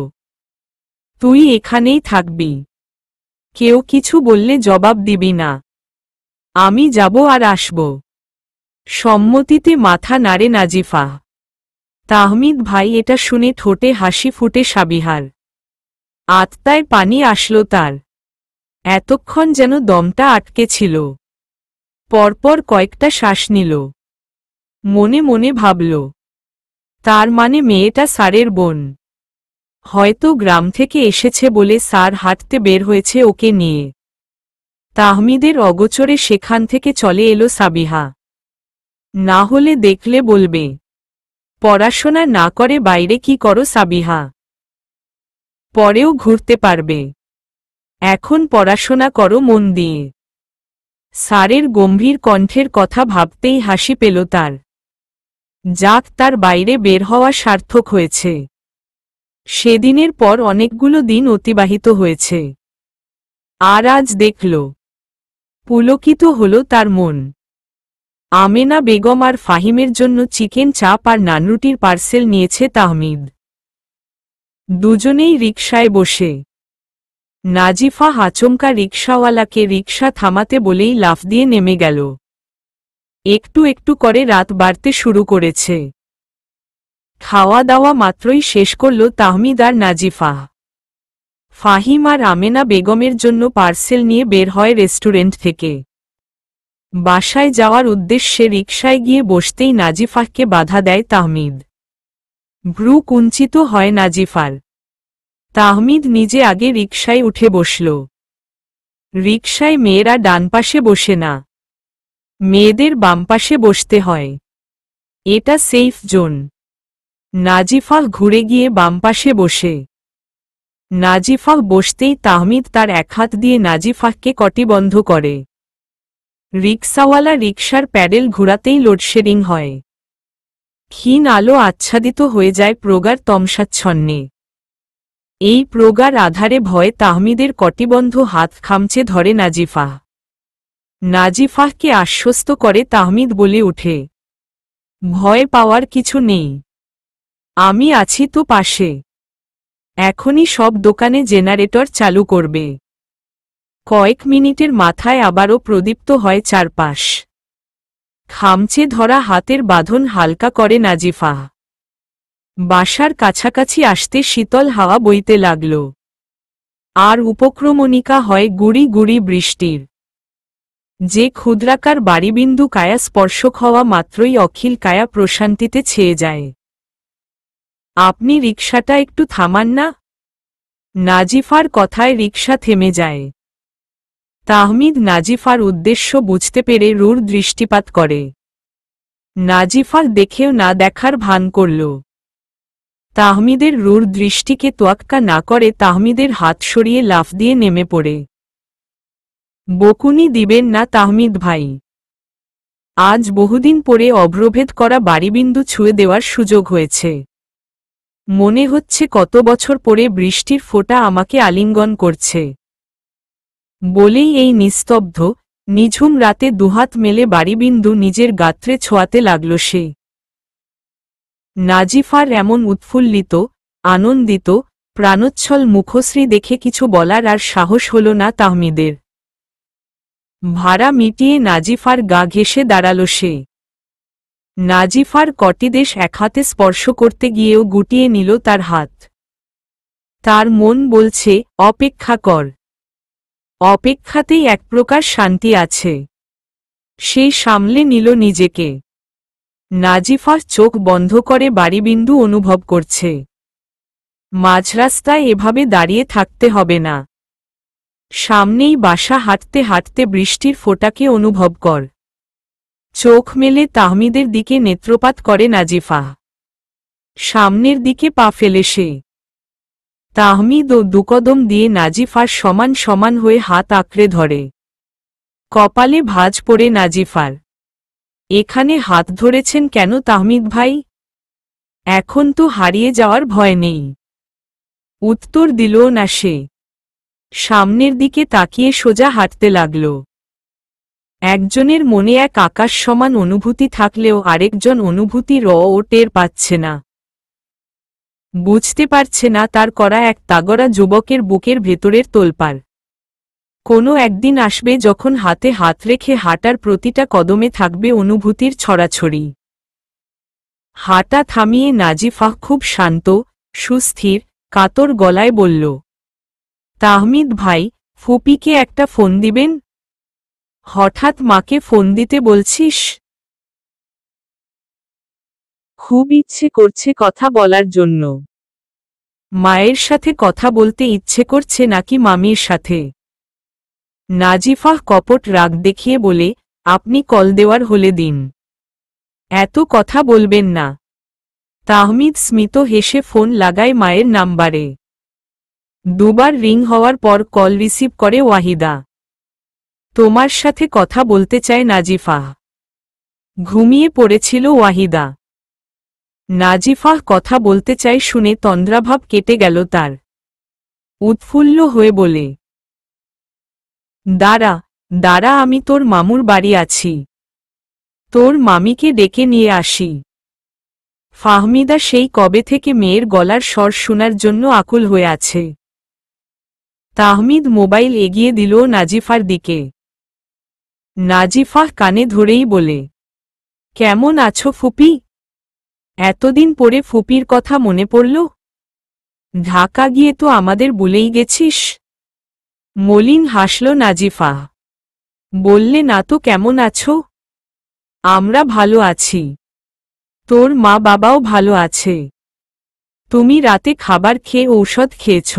তুই এখানেই থাকবি, কেউ কিছু বললে জবাব দিবি না। আমি যাব আর আসব। সম্মতিতে মাথা নাড়ে নাজিফা। তাহমিদ ভাই, এটা শুনে ঠোঁটে হাসি ফুটে সাবিহার। আত্মায় পানি আসলো তার। এতক্ষণ যেন দমটা আটকে ছিল। পরপর কয়েকটা শ্বাস নিল। মনে মনে ভাবল, তার মানে মেয়েটা স্যারের বোন। হয়তো গ্রাম থেকে এসেছে বলে স্যার হাঁটতে বের হয়েছে ওকে নিয়ে। তাহমিদের অগোচরে সেখান থেকে চলে এলো সাবিহা। না হলে দেখলে বলবে, পড়াশোনা না করে বাইরে কি করো সাবিহা? পরেও ঘুরতে পারবে, এখন পড়াশোনা করো মন দিয়ে। স্যারের গম্ভীর কণ্ঠের কথা ভাবতেই হাসি পেল তার। যাক, তার বাইরে বের হওয়া সার্থক হয়েছে। সেদিনের পর অনেকগুলো দিন অতিবাহিত হয়েছে। আর আজ দেখল, পুলকিত হল তার মন। আমেনা বেগম আর ফাহিমের জন্য চিকেন চাপ আর নানরুটির পার্সেল নিয়েছে তাহমিদ। দুজনেই রিকশায় বসে। নাজিফা আচমকা রিকশাওয়ালাকে রিকশা থামাতে বলেই লাফ দিয়ে নেমে গেল। একটু একটু করে রাত বাড়তে শুরু করেছে। খাওয়া দাওয়া মাত্রই শেষ করল তাহমিদ আর নাজিফা। ফাহিম আর আমেনা বেগমের জন্য পার্সেল নিয়ে বের হয় রেস্টুরেন্ট থেকে। বাসায় যাওয়ার উদ্দেশ্যে রিকশায় গিয়ে বসতেই নাজিফাকে বাধা দেয় তাহমিদ। ভ্রু কুঞ্চিত হয় নাজিফার। তাহমিদ নিজে আগে রিকশায় উঠে বসল। রিকশায় মেয়েরা ডান পাশে বসে না, মেয়েদের বাম পাশে বসতে হয়। এটা সেফ জোন। নাজিফা ঘুরে গিয়ে বাম পাশে বসে। নাজিফা বসতেই তাহমিদ তার এক হাত দিয়ে নাজিফাকে কটিবন্ধ করে। রিকশাওয়ালা রিকশার প্যাডেল ঘোরাতেই লোডশেডিং হয়। ক্ষীণ আলো আচ্ছাদিত হয়ে যায় প্রগাঢ় তমসাচ্ছন্নে। এই প্রগাঢ় আধারে ভয়ে তাহমিদের কটিবন্ধ হাত খামচে ধরে নাজিফা। নাজিফাকে আশ্বস্ত করে তাহমিদ বলে ওঠে, ভয় পাওয়ার কিছু নেই, আমি আছি তো পাশে। এখনই সব দোকানে জেনারেটর চালু করবে। কয়েক মিনিটের মাথায় আবারও প্রদীপ্ত হয় চারপাশ। খামচে ধরা হাতের বাঁধন হালকা করে নাজিফা। বাসার কাছাকাছি আসতে শীতল হাওয়া বইতে লাগল। আর উপক্রমণিকা হয় গুড়ি গুড়ি বৃষ্টির। যে ক্ষুদ্রাকার বাড়িবিন্দু কায়া স্পর্শক হওয়া মাত্রই অখিল কায়া প্রশান্তিতে ছেয়ে যায়। আপনি রিকশাটা একটু থামান না? নাজিফার কথায় রিকশা থেমে যায়। তাহমিদ নাজিফার উদ্দেশ্য বুঝতে পেরে রূঢ় দৃষ্টিপাত করে। নাজিফার দেখেও না দেখার ভান করল। তাহমিদের রূঢ় দৃষ্টিকে তোয়াক্কা না করে তাহমিদের হাত সরিয়ে লাফ দিয়ে নেমে পড়ে। বকুনি দিবেন না তাহমিদ ভাই, আজ বহুদিন পরে অভ্রভেদ করা বাড়িবিন্দু ছুঁয়ে দেওয়ার সুযোগ হয়েছে। মনে হচ্ছে কত বছর পরে বৃষ্টির ফোঁটা আমাকে আলিঙ্গন করছে। বলেই এই নিস্তব্ধ নিঝুম রাতে দুহাত মেলে বাড়িবিন্দু নিজের গাত্রে ছোঁয়াতে লাগল সে। নাজিফার এমন উৎফুল্লিত, আনন্দিত, প্রাণোচ্ছল মুখশ্রী দেখে কিছু বলার আর সাহস হল না তাহমিদের। ভাড়া মিটিয়ে নাজিফার গা ঘেঁষে দাঁড়াল সে। নাজিফার কটিদেশ এক হাতে স্পর্শ করতে গিয়েও গুটিয়ে নিল তার হাত। তার মন বলছে, অপেক্ষা কর। অপেক্ষাতেই এক প্রকার শান্তি আছে। সে সামলে নিল নিজেকে। নাজিফা চোখ বন্ধ করে বাড়িবিন্দু অনুভব করছে। মাঝরাস্তায় এভাবে দাঁড়িয়ে থাকতে হবে না। সামনেই বাসা, হাঁটতে হাঁটতে বৃষ্টির ফোঁটাকে অনুভব কর। চোখ মেলে তাহমিদের দিকে নেত্রপাত করে নাজিফা। সামনের দিকে পা ফেলে সে। তাহমিদ ও দুকদম দিয়ে নাজিফার সমান সমান হয়ে হাত আঁকড়ে ধরে। কপালে ভাঁজ পড়ে নাজিফার। এখানে হাত ধরেছেন কেন তাহমিদ ভাই? এখন তো হারিয়ে যাওয়ার ভয় নেই। উত্তর দিল না সে। সামনের দিকে তাকিয়ে সোজা হাঁটতে লাগল। একজনের মনে এক আকাশ সমান অনুভূতি থাকলেও আরেকজন অনুভূতি ও টের পাচ্ছে না। বুঝতে পারছে না তার করা এক তাগড়া যুবকের বুকের ভেতরের তোলপাড়। কোনো একদিন আসবে যখন হাতে হাত রেখে হাঁটার প্রতিটা কদমে থাকবে অনুভূতির ছড়াছড়ি। হাঁটা থামিয়ে নাজিফা খুব শান্ত, সুস্থির, কাতর গলায় বলল, তাহমিদ ভাই, ফুপিকে একটা ফোন দিবেন? হঠাৎ মাকে ফোন দিতে বলছিস? খুব ইচ্ছে করছে কথা বলার জন্য। মায়ের সাথে কথা বলতে ইচ্ছে করছে নাকি মামির সাথে? নাজিফা কপট রাগ দেখিয়ে বলে, আপনি কল দেওয়ার হলে দিন, এত কথা বলবেন না। তাহমিদ স্মিত হেসে ফোন লাগায় মায়ের নাম্বারে। দুবার রিং হওয়ার পর কল রিসিভ করে ওয়াহিদা। তোমার সাথে কথা বলতে চায় নাজিফা। ঘুমিয়ে পড়েছিল ওয়াহিদা। নাজিফাহ কথা বলতে চাই শুনে তন্দ্রাভাব কেটে গেল তার। উৎফুল্ল হয়ে বলে, দাঁড়া দাঁড়া, আমি তোর মামুর বাড়ি আছি, তোর মামিকে ডেকে নিয়ে আসি। ফাহমিদা সেই কবে থেকে মেয়ের গলার স্বর শোনার জন্য আকুল হয়ে আছে। তাহমিদ মোবাইল এগিয়ে দিল নাজিফার দিকে। নাজিফাহ কানে ধরেই বলে, কেমন আছো ফুপি? এতদিন পরে ফুপির কথা মনে পড়ল? ঢাকা গিয়ে তো আমাদের ভুলেই গেছিস। মলিন হাসল নাজিফাহ। বললে না তো, কেমন আছো? আমরা ভালো আছি, তোর মা বাবাও ভালো আছে। তুমি রাতে খাবার খেয়ে ঔষধ খেয়েছ?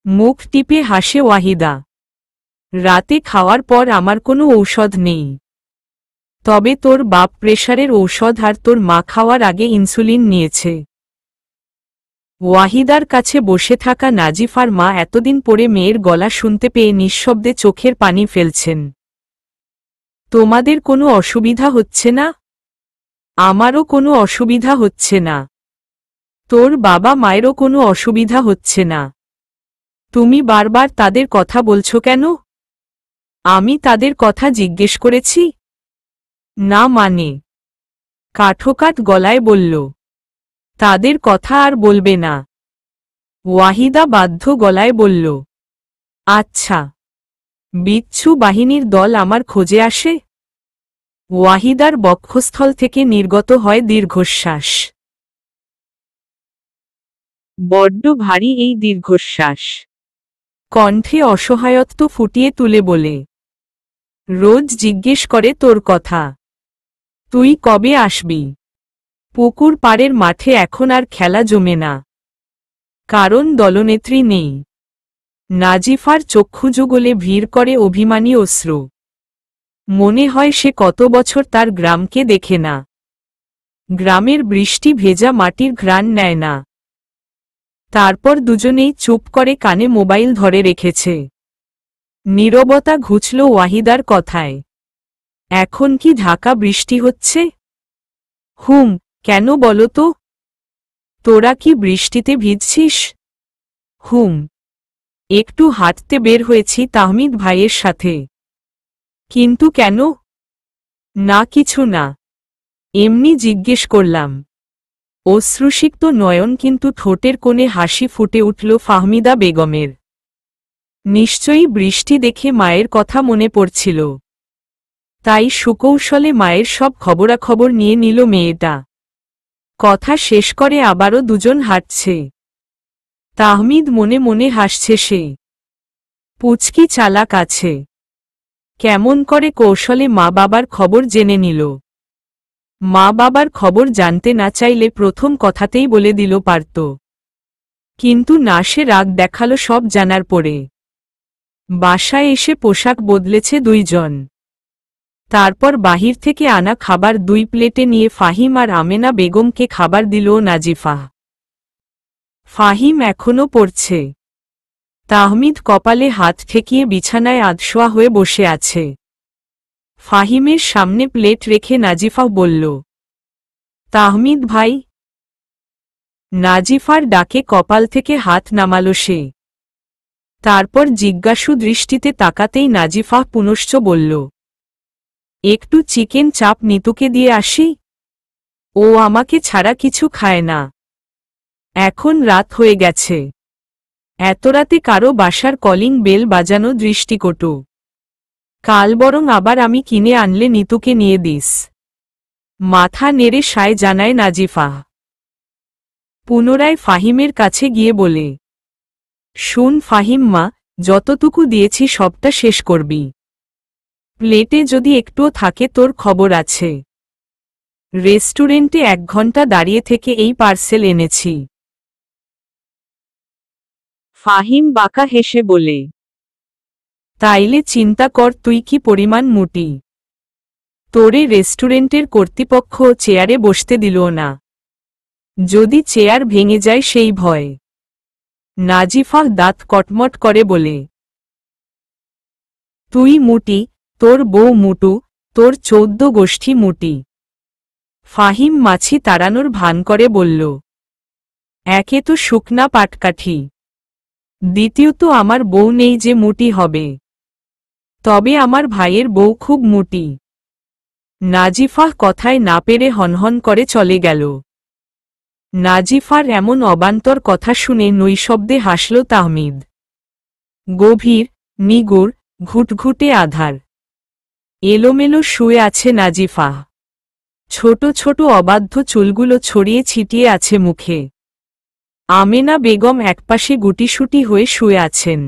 মুখ টিপে হাসে ওয়াহিদা। রাতে খাওয়ার পর আমার কোনো ঔষধ নেই, তবে তোর বাপ প্রেশারের ঔষধ আর তোর মা খাওয়ার আগে ইনসুলিন নিয়েছে। ওয়াহিদার কাছে বসে থাকা নাজিফার মা এতদিন পরে মেয়ের গলা শুনতে পেয়ে নিঃশব্দে চোখের পানি ফেলছেন। তোমাদের কোনো অসুবিধা হচ্ছে না? আমারও কোনো অসুবিধা হচ্ছে না, তোর বাবা মায়েরও কোনো অসুবিধা হচ্ছে না। তুমি বারবার তাদের কথা বলছো কেন? আমি তাদের কথা জিজ্ঞেস করেছি? না মানে? কাঠোকাঠ গলায় বলল, তাদের কথা আর বলবে না। ওয়াহিদা বাধ্য গলায় বলল, আচ্ছা। বিচ্ছু বাহিনীর দল আমার খোঁজে আসে? ওয়াহিদার বক্ষস্থল থেকে নির্গত হয় দীর্ঘশ্বাস। বড্ড ভারী এই দীর্ঘশ্বাস। কণ্ঠে অসহায়ত্ব ফুটিয়ে তুলে বলে, রোজ জিজ্ঞেস করে তোর কথা, তুই কবে আসবি? পুকুর পাড়ের মাঠে এখন আর খেলা জমে না, কারণ দলনেত্রী নেই। নাজিফার চক্ষুযুগলে ভিড় করে অভিমানী অশ্রু। মনে হয় সে কত বছর তার গ্রামকে দেখে না। গ্রামের বৃষ্টি ভেজা মাটির ঘ্রাণ নেয় না। তারপর দুজনেই চুপ করে কানে মোবাইল ধরে রেখেছে। নীরবতা ঘুচল ওয়াহিদার কথায়। এখন কি ঢাকা বৃষ্টি হচ্ছে? কেন বলো তো? তোরা কি বৃষ্টিতে ভিজছিস? একটু হাঁটতে বের হয়েছি তাহমিদ ভাইয়ের সাথে। কিন্তু কেন? না কিছু না, এমনি জিজ্ঞেস করলাম। অশ্রুসিক্ত নয়ন কিন্তু ঠোঁটের কোণে হাসি ফুটে উঠল ফাহমিদা বেগমের। নিশ্চয়ই বৃষ্টি দেখে মায়ের কথা মনে পড়ছিল, তাই সুকৌশলে মায়ের সব খবরাখবর নিয়ে নিল মেয়েটা। কথা শেষ করে আবারও দুজন হাঁটছে। তাহমিদ মনে মনে হাসছে সে। পুচকি চালাক আছে, কেমন করে কৌশলে মা বাবার খবর জেনে নিল। মা বাবার খবর জানতে না চাইলে প্রথম কথাতেই বলে দিল পারত, কিন্তু না, সে রাগ দেখালো সব জানার পরে। বাসায় এসে পোশাক বদলেছে দুইজন। তারপর বাহির থেকে আনা খাবার 2 প্লেটে নিয়ে ফাহিম আর আমেনা বেগমকে খাবার দিল নাজিফা। ফাহিম এখনো পড়ছে। তাহমিদ কপালে হাত ঠেকিয়ে বিছানায় আধশোয়া হয়ে বসে আছে। ফাহিমের সামনে প্লেট রেখে নাজিফা বলল, তাহমিদ ভাই। নাজিফার ডাকে কপাল থেকে হাত নামাল সে। তারপর জিজ্ঞাসু দৃষ্টিতে তাকাতেই নাজিফা পুনশ্চ বলল, একটু চিকেন চাপ নিতুকে দিয়ে আসি, ও আমাকে ছাড়া কিছু খায় না। এখন রাত হয়ে গেছে, এত রাতে কারো বাসার কলিং বেল বাজানো দৃষ্টিকটু। কাল বরং আবার আমি কিনে আনলে নিতুকে নিয়ে দিস। মাথা নেড়ে সায় জানায় নাজিফা। পুনরায় ফাহিমের কাছে গিয়ে বলে, শুন ফাহিম মা, যতটুকু দিয়েছি সবটা শেষ করবি। প্লেটে যদি একটুও থাকে তোর খবর আছে। রেস্টুরেন্টে 1 ঘন্টা দাঁড়িয়ে থেকে এই পার্সেল এনেছি। ফাহিম বাঁকা হেসে বলে, তাইলে চিন্তা কর তুই কি পরিমাণ মুটি। তোরে রেস্টুরেন্টের কর্তৃপক্ষ চেয়ারে বসতে দিল না, যদি চেয়ার ভেঙে যায় সেই ভয়। নাজিফা দাঁত কটমট করে বলে, তুই মুটি, তোর বউ মুটু, তোর 14 গোষ্ঠী মুটি। ফাহিম মাছি তাড়ানোর ভান করে বলল, একে তো শুকনা পাটকাঠি, দ্বিতীয়ত আমার বউ নেই যে মুটি হবে। তবে আমার ভাইয়ের বউ খুব মুটি। নাজিফাহ কথায় না পেরে হনহন করে চলে গেল। নাজিফার এমন অবান্তর কথা শুনে নৈশব্দে হাসল তাহমিদ। গভীর, নিগুড়, ঘুটঘুটে আধার। এলোমেলো শুয়ে আছে নাজিফাহ। ছোট ছোট অবাধ্য চুলগুলো ছড়িয়ে ছিটিয়ে আছে মুখে। আমেনা বেগম একপাশে গুটিসুটি হয়ে শুয়ে আছেন।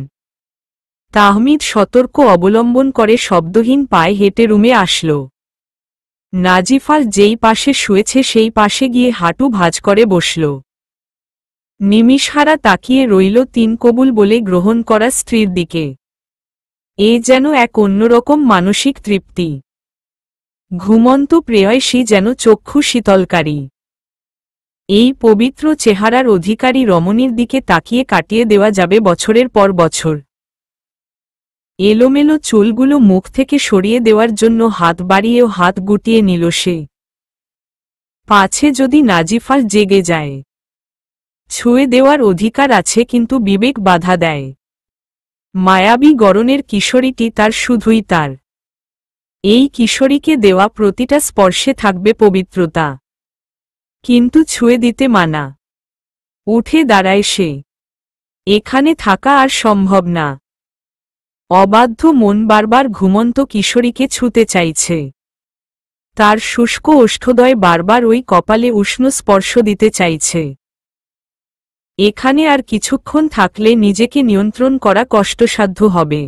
তাহমিদ সতর্ক অবলম্বন করে শব্দহীন পায়ে হেঁটে রুমে আসল। নাজিফা যেই পাশে শুয়েছে সেই পাশে গিয়ে হাঁটু ভাঁজ করে বসল। নিমিষহারা তাকিয়ে রইল তিন কবুল বলে গ্রহণ করা স্ত্রীর দিকে। এ যেন এক অন্যরকম মানসিক তৃপ্তি। ঘুমন্ত প্রেয়সী যেন চক্ষু শীতলকারী। এই পবিত্র চেহারার অধিকারী রমণীর দিকে তাকিয়ে কাটিয়ে দেওয়া যাবে বছরের পর বছর। এলোমেলো চুলগুলো মুখ থেকে সরিয়ে দেওয়ার জন্য হাত বাড়িয়েও হাত গুটিয়ে নিল সে। পাছে যদি নাজিফা জেগে যায়। ছুঁয়ে দেওয়ার অধিকার আছে কিন্তু বিবেক বাধা দেয়। মায়াবী গড়নের কিশোরীটি তার শুধুই তার। এই কিশোরীকে দেওয়া প্রতিটা স্পর্শে থাকবে পবিত্রতা। কিন্তু ছুঁয়ে দিতে মানা। উঠে দাঁড়ায় সে। এখানে থাকা আর সম্ভব না। অবাধ্য মন বারবার ঘুমন্ত কিশোরীকে ছুঁতে চাইছে। তার শুষ্ক ওষ্ঠদয় বারবার ওই কপালে উষ্ণ স্পর্শ দিতে চাইছে। এখানে আর কিছুক্ষণ থাকলে নিজেকে নিয়ন্ত্রণ করা কষ্টসাধ্য হবে।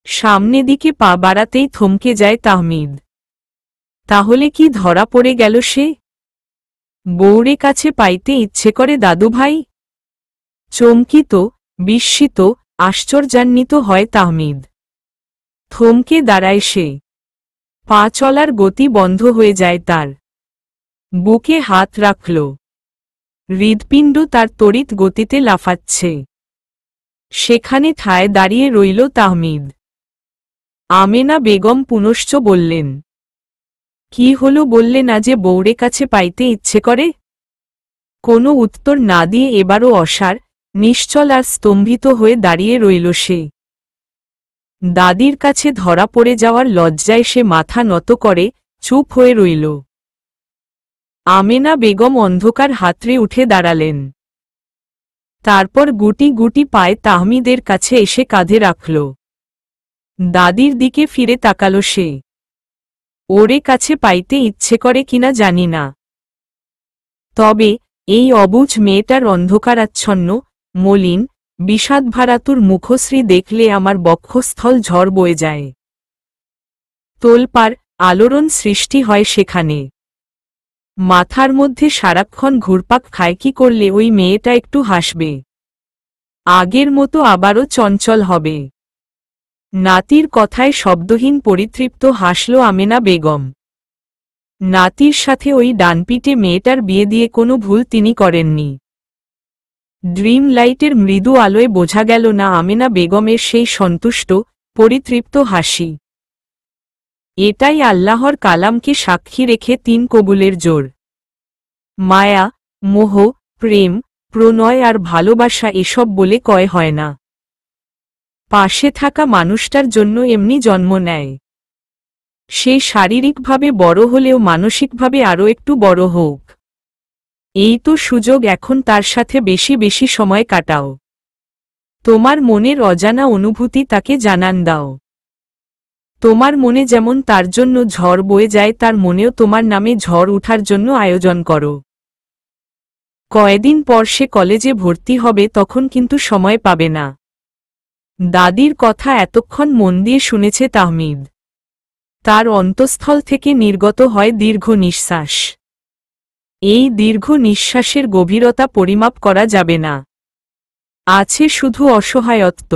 সামনে দিকে পা বাড়াতেই থমকে যায় তাহমিদ। তাহলে কি ধরা পড়ে গেল সে? বউরে কাছে পাইতে ইচ্ছে করে দাদুভাই? চমকিত, বিস্মিত, আশ্চর্যান্বিত হয় তাহমিদ। থমকে দাঁড়ায় সে। পা চলার গতি বন্ধ হয়ে যায় তার। বুকে হাত রাখল। হৃৎপিণ্ড তার তড়িৎ গতিতে লাফাচ্ছে। সেখানে ঠায় দাঁড়িয়ে রইল তাহমিদ। আমেনা বেগম পুনশ্চ বললেন, কি হলো বললে না যে বউরে কাছে পাইতে ইচ্ছে করে? কোনো উত্তর না দিয়ে এবারও অসাড়, নিশ্চল আর স্তম্ভিত হয়ে দাঁড়িয়ে রইল সে। দাদির কাছে ধরা পড়ে যাওয়ার লজ্জায় সে মাথা নত করে চুপ হয়ে রইল। আমেনা বেগম অন্ধকার হাতড়ে উঠে দাঁড়ালেন। তারপর গুটি গুটি পায়ে তাহমিদের কাছে এসে কাঁধে রাখল। দাদির দিকে ফিরে তাকাল সে। ওরে কাছে পাইতে ইচ্ছে করে কিনা জানি না, তবে এই অবুঝ মেয়েটার অন্ধকারাচ্ছন্ন, মলিন, বিষাদভারাতুর মুখশ্রী দেখলে আমার বক্ষস্থল ঝড় বয়ে যায়। তোলপাড়, আলোড়ন সৃষ্টি হয় সেখানে। মাথার মধ্যে সারাক্ষণ ঘুরপাক খায় কি করলে ওই মেয়েটা একটু হাসবে, আগের মতো আবারও চঞ্চল হবে। নাতির কথায় শব্দহীন পরিতৃপ্ত হাসল আমেনা বেগম। নাতির সাথে ওই ডানপিটে মেয়েটার বিয়ে দিয়ে কোনো ভুল তিনি করেননি। ড্রিম লাইটের মৃদু আলোয় বোঝা গেল না আমেনা বেগমের সেই সন্তুষ্ট, পরিতৃপ্ত হাসি। এটাই আল্লাহর কালামকে সাক্ষী রেখে তিন কবুলের জোর। মায়া, মোহ, প্রেম, প্রণয় আর ভালোবাসা এসব বলে কয় হয় না। পাশে থাকা মানুষটার জন্য এমনি জন্ম নেয়। সে শারীরিকভাবে বড় হলেও মানসিকভাবে আরও একটু বড় হোক। এই তো সুযোগ, এখন তার সাথে বেশি বেশি সময় কাটাও। তোমার মনের অজানা অনুভূতি তাকে জানান দাও। তোমার মনে যেমন তার জন্য ঝড় বয়ে যায়, তার মনেও তোমার নামে ঝড় উঠার জন্য আয়োজন করো। কয়েকদিন পর সে কলেজে ভর্তি হবে, তখন কিন্তু সময় পাবে না। দাদির কথা এতক্ষণ মন দিয়ে শুনেছে তাহমিদ। তার অন্তঃস্থল থেকে নির্গত হয় দীর্ঘ নিঃশ্বাস। এই দীর্ঘ নিঃশ্বাসের গভীরতা পরিমাপ করা যাবে না। আছে শুধু অসহায়ত্ব।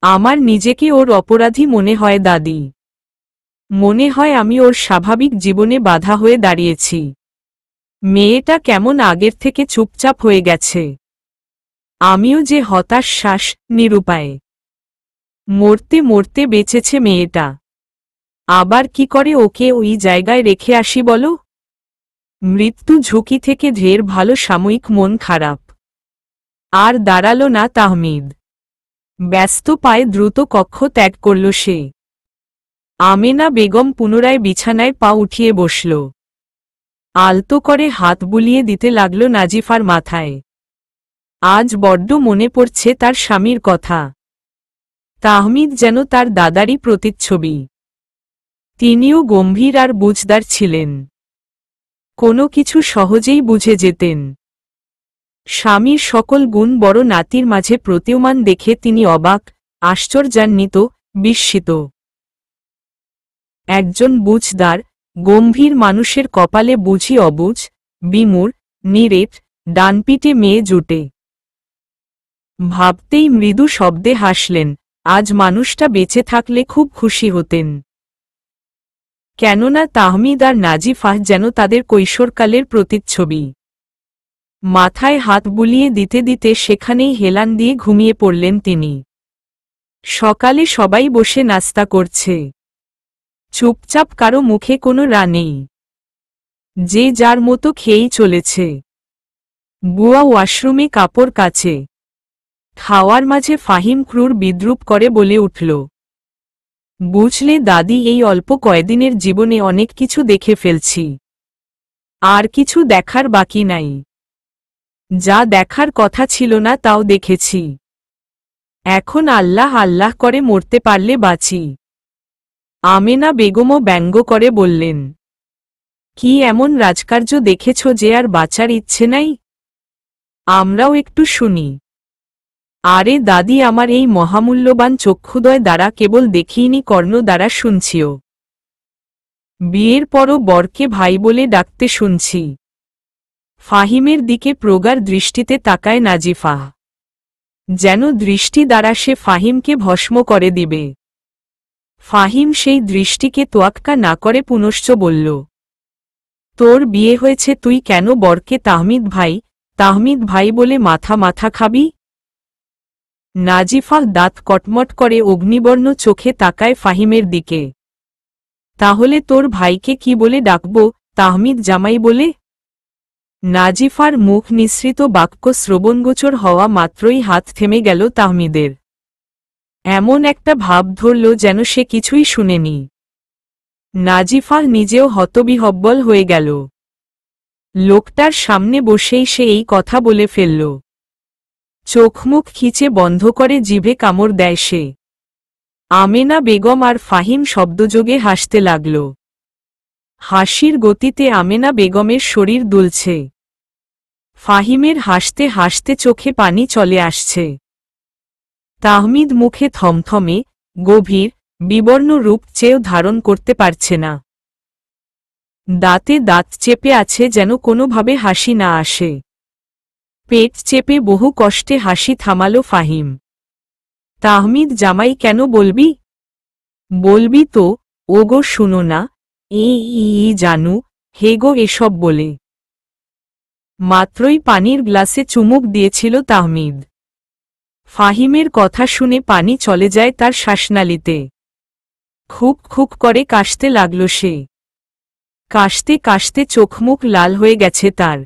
আমার নিজেকে ওর অপরাধী মনে হয় দাদি। মনে হয় আমি ওর স্বাভাবিক জীবনে বাধা হয়ে দাঁড়িয়েছি। মেয়েটা কেমন আগের থেকে চুপচাপ হয়ে গেছে। আমিও যে হতাশ, শ্বাস নিরুপায়। মরতে মরতে বেঁচেছে মেয়েটা। আবার কি করে ওকে ওই জায়গায় রেখে আসি বলো? মৃত্যু ঝুঁকি থেকে ঢের ভালো সাময়িক মন খারাপ। আর দাঁড়ালো না তাহমিদ। ব্যস্ত পায়ে দ্রুত কক্ষ ত্যাগ করল সে। আমেনা বেগম পুনরায় বিছানায় পা উঠিয়ে বসল। আলতো করে হাত বুলিয়ে দিতে লাগল নাজিফার মাথায়। আজ বড্ড মনে পড়ছে তার স্বামীর কথা। তাহমিদ যেন তার দাদারই প্রতিচ্ছবি। তিনিও গম্ভীর আর বুঝদার ছিলেন। কোনো কিছু সহজেই বুঝে যেতেন। স্বামীর সকল গুণ বড় নাতির মাঝে প্রতীয়মান দেখে তিনি অবাক, আশ্চর্যান্বিত, বিস্মিত। একজন বুঝদার, গম্ভীর মানুষের কপালে বুঝি অবুঝ, বিমূঢ়, নিরেট, ডানপিটে মেয়ে জুটে। ভাবতেই মৃদু শব্দে হাসলেন, আজ মানুষটা বেঁচে থাকলে খুব খুশি হতেন। কেননা তাহমিদ আর নাজিফা যেন তাদের কৈশোরকালের প্রতিচ্ছবি। মাথায় হাত বুলিয়ে দিতে দিতে সেখানেই হেলান দিয়ে ঘুমিয়ে পড়লেন তিনি। সকালে সবাই বসে নাস্তা করছে। চুপচাপ, কারো মুখে কোনো রা নেই। যে যার মতো খেয়েই চলেছে। বুয়া ওয়াশরুমে কাপড় কাচে। খাওয়ার মাঝে ফাহিম ক্রুর বিদ্রূপ করে বলে উঠল, বুঝলে দাদি, এই অল্প কয়েকদিনের জীবনে অনেক কিছু দেখে ফেলছি। আর কিছু দেখার বাকি নাই। যা দেখার কথা ছিল না তাও দেখেছি। এখন আল্লাহ আল্লাহ করে মরতে পারলে বাঁচি। আমেনা বেগমও ব্যঙ্গ করে বললেন, কি এমন রাজকার্য দেখেছ যে আর বাঁচার ইচ্ছে নাই? আমরাও একটু শুনি। আরে দাদি, আমার এই মহামূল্যবান চক্ষুদয় দ্বারা কেবল দেখিনি, কর্ণ দ্বারা শুনছিও। বিয়ের পরও বরকে ভাই বলে ডাকতে শুনছি। ফাহিমের দিকে প্রগাঢ় দৃষ্টিতে তাকায় নাজিফা। যেন দৃষ্টি দ্বারা সে ফাহিমকে ভস্ম করে দিবে। ফাহিম সেই দৃষ্টিকে তোয়াক্কা না করে পুনশ্চ বলল, তোর বিয়ে হয়েছে, তুই কেন বরকে তাহমিদ ভাই বলে মাথা খাবি? নাজিফা দাঁত কটমট করে অগ্নিবর্ণ চোখে তাকায় ফাহিমের দিকে। তাহলে তোর ভাইকে কি বলে ডাকব? তাহমিদ জামাই বলে? নাজিফার মুখ নিঃসৃত বাক্য শ্রবণগোচর হওয়া মাত্রই হাত থেমে গেল তাহমিদের। এমন একটা ভাব ধরল যেন সে কিছুই শুনেনি। নাজিফা নিজেও হতবিহ্বল হয়ে গেল। লোকটার সামনে বসেই সে এই কথা বলে ফেলল। চোখমুখ খিচে বন্ধ করে জিভে কামড় দেয় সে। আমেনা বেগম আর ফাহিম শব্দযোগে হাসতে লাগল। হাসির গতিতে আমেনা বেগমের শরীর দুলছে। ফাহিমের হাসতে হাসতে চোখে পানি চলে আসছে। তাহমিদ মুখে থমথমে, গভীর, বিবর্ণ রূপ চেয়েও ধারণ করতে পারছে না। দাঁতে দাঁত চেপে আছে যেন কোনোভাবে হাসি না আসে। পেট চেপে বহু কষ্টে হাসি থামালো ফাহিম। তাহমিদ জামাই, কেন বলবি? বলবি তো, ওগো শুনো না, জানু, হেগো এসব বলে। মাত্রই পানির গ্লাসে চুমুক দিয়েছিল তাহমিদ। ফাহিমের কথা শুনে পানি চলে যায় তার শ্বাসনালীতে। খুব খুব করে কাশতে লাগল সে। কাশতে কাশতে চোখমুখ লাল হয়ে গেছে তার।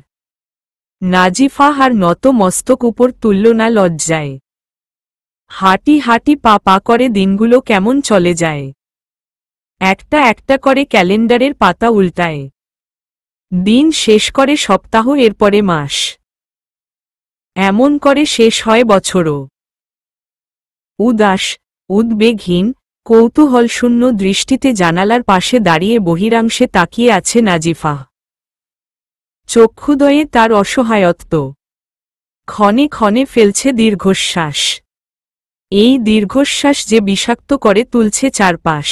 নাজিফা আর নত মস্তক উপর তুলল না লজ্জায়। হাঁটি হাঁটি পা পা করে দিনগুলো কেমন চলে যায়। একটা একটা করে ক্যালেন্ডারের পাতা উল্টায়। দিন শেষ করে সপ্তাহ, এরপরে মাস। এমন করে শেষ হয় বছরও। উদাস, উদ্বেগহীন, কৌতূহলশূন্য দৃষ্টিতে জানালার পাশে দাঁড়িয়ে বহিরাংশে তাকিয়ে আছে নাজিফা। চক্ষুদয়ে তার অসহায়ত্ব। ক্ষণে ক্ষণে ফেলছে দীর্ঘশ্বাস। এই দীর্ঘশ্বাস যে বিষাক্ত করে তুলছে চারপাশ।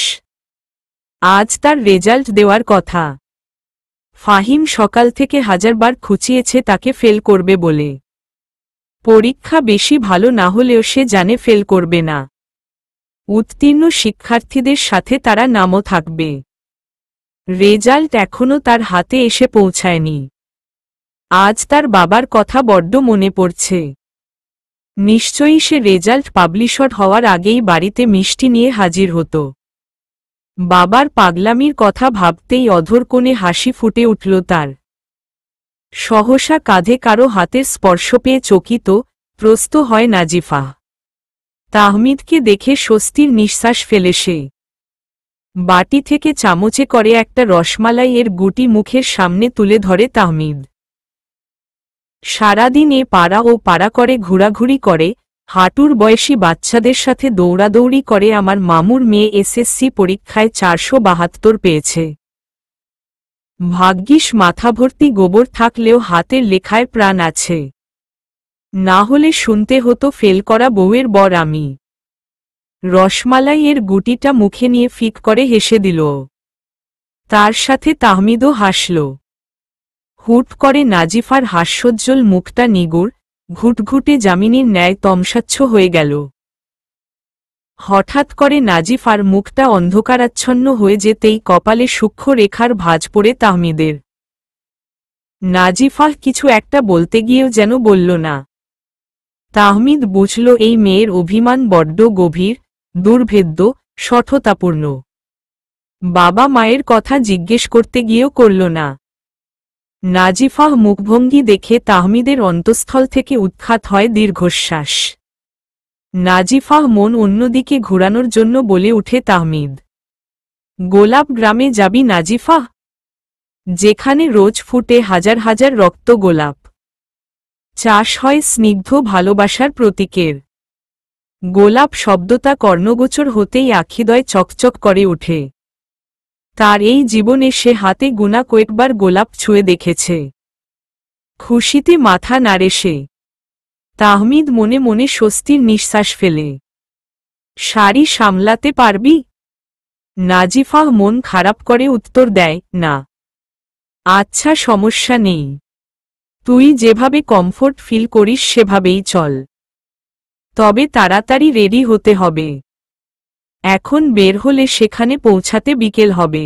আজ তার রেজাল্ট দেওয়ার কথা। ফাহিম সকাল থেকে হাজারবার খুঁচিয়েছে তাকে ফেল করবে বলে। পরীক্ষা বেশি ভালো না হলেও সে জানে ফেল করবে না। উত্তীর্ণ শিক্ষার্থীদের সাথে তারা নামও থাকবে। রেজাল্ট এখনও তার হাতে এসে পৌঁছায়নি। আজ তার বাবার কথা বড্ড মনে পড়ছে। নিশ্চয়ই সে রেজাল্ট পাবলিশড হওয়ার আগেই বাড়িতে মিষ্টি নিয়ে হাজির হতো। বাবার পাগলামির কথা ভাবতেই অধর কোণে হাসি ফুটে উঠল তার। সহসা কাঁধে কারো হাতের স্পর্শ পেয়ে চকিত ত্রস্ত হয় নাজিফা। তাহমিদকে দেখে স্বস্তির নিঃশ্বাস ফেলে সে বাটি থেকে চামচে করে একটা রসমালাই এর গুটি মুখের সামনে তুলে ধরে তাহমিদ। সারাদিন এ পাড়া ও পাড়া করে ঘোরাঘুরি করে, হাঁটুর বয়সী বাচ্চাদের সাথে দৌড়াদৌড়ি করে আমার মামুর মেয়ে এসএসসি পরীক্ষায় 472 পেয়েছে। ভাগ্যিস মাথা ভর্তি গোবর থাকলেও হাতের লেখায় প্রাণ আছে, না হলে শুনতে হতো ফেল করা বউয়ের বর আমি। রসমালাই এর গুটিটা মুখে নিয়ে ফিক করে হেসে দিল। তার সাথে তাহমিদও হাসল। হুট করে নাজিফার হাস্যোজ্জ্বল মুখটা নিগুড় ঘুটঘুটে জামিনীর ন্যায় তমসাচ্ছ হয়ে গেল। হঠাৎ করে নাজিফার মুখটা অন্ধকারাচ্ছন্ন হয়ে যেতেই কপালে সূক্ষ্ম রেখার ভাঁজ পড়ে তাহমিদের। নাজিফা কিছু একটা বলতে গিয়েও যেন বলল না। তাহমিদ বুঝল এই মেয়ের অভিমান বড্ড গভীর, দুর্ভেদ্য, শঠতাপূর্ণ। বাবা মায়ের কথা জিজ্ঞেস করতে গিয়েও করল না। নাজিফাহ মুখভঙ্গি দেখে তাহমিদের অন্তঃস্থল থেকে উৎখাত হয় দীর্ঘশ্বাস। নাজিফাহ মন অন্যদিকে ঘুরানোর জন্য বলে উঠে তাহমিদ, গোলাপ গ্রামে যাবি নাজিফাহ? যেখানে রোজ ফুটে হাজার হাজার রক্ত গোলাপ, চাষ হয় স্নিগ্ধ ভালোবাসার প্রতীকের। গোলাপ শব্দটা কর্ণগোচর হতেই আখিদয় চকচক করে ওঠে। তার এই জীবনে সে হাতে গোনা কয়েকবার গোলাপ ছুঁয়ে দেখেছে। খুশিতে মাথা নাড়ে সে। তাহমিদ মনে মনে স্বস্তির নিঃশ্বাস ফেলে। শাড়ি সামলাতে পারবি? নাজিফাহ মন খারাপ করে উত্তর দেয়, না। আচ্ছা, সমস্যা নেই, তুই যেভাবে কমফোর্ট ফিল করিস সেভাবেই চল। তবে তাড়াতাড়ি রেডি হতে হবে, এখন বের হলে সেখানে পৌঁছাতে বিকেল হবে।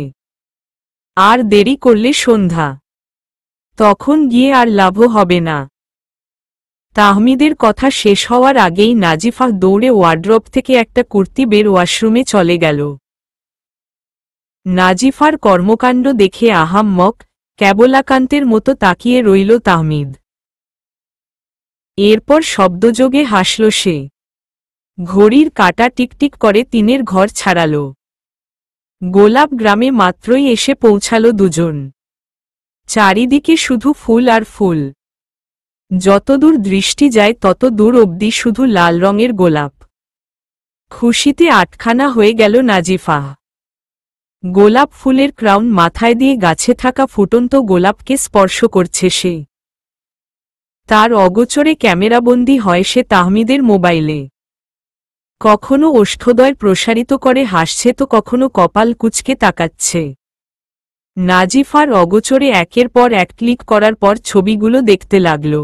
আর দেরি করলে সন্ধ্যা, তখন গিয়ে আর লাভও হবে না। তাহমিদের কথা শেষ হওয়ার আগেই নাজিফা দৌড়ে ওয়ার্ড্রব থেকে একটা কুর্তি বের ওয়াশরুমে চলে গেল। নাজিফার কর্মকাণ্ড দেখে আহাম্মক ক্যাবলাকান্তের মতো তাকিয়ে রইল তাহমিদ। এরপর শব্দযোগে হাসল সে। ঘড়ির কাঁটা টিকটিক করে 3-এর ঘর ছাড়াল। গোলাপ গ্রামে মাত্রই এসে পৌঁছালো দুজন। চারিদিকে শুধু ফুল আর ফুল। যতদূর দৃষ্টি যায় তত দূর অবধি শুধু লাল রঙের গোলাপ। খুশিতে আটখানা হয়ে গেল নাজিফা। গোলাপ ফুলের ক্রাউন মাথায় দিয়ে গাছে থাকা ফুটন্ত গোলাপকে স্পর্শ করছে সে। তার অগোচরে ক্যামেরাবন্দি হয় সে তাহমিদের মোবাইলে। কখনো ওষ্ঠদ্বয় প্রসারিত করে হাসছে তো কখনো কপাল কুঁচকে তাকাচ্ছে। নাজিফার অগোচরে একের পর এক ক্লিক করার পর ছবিগুলো দেখতে লাগল।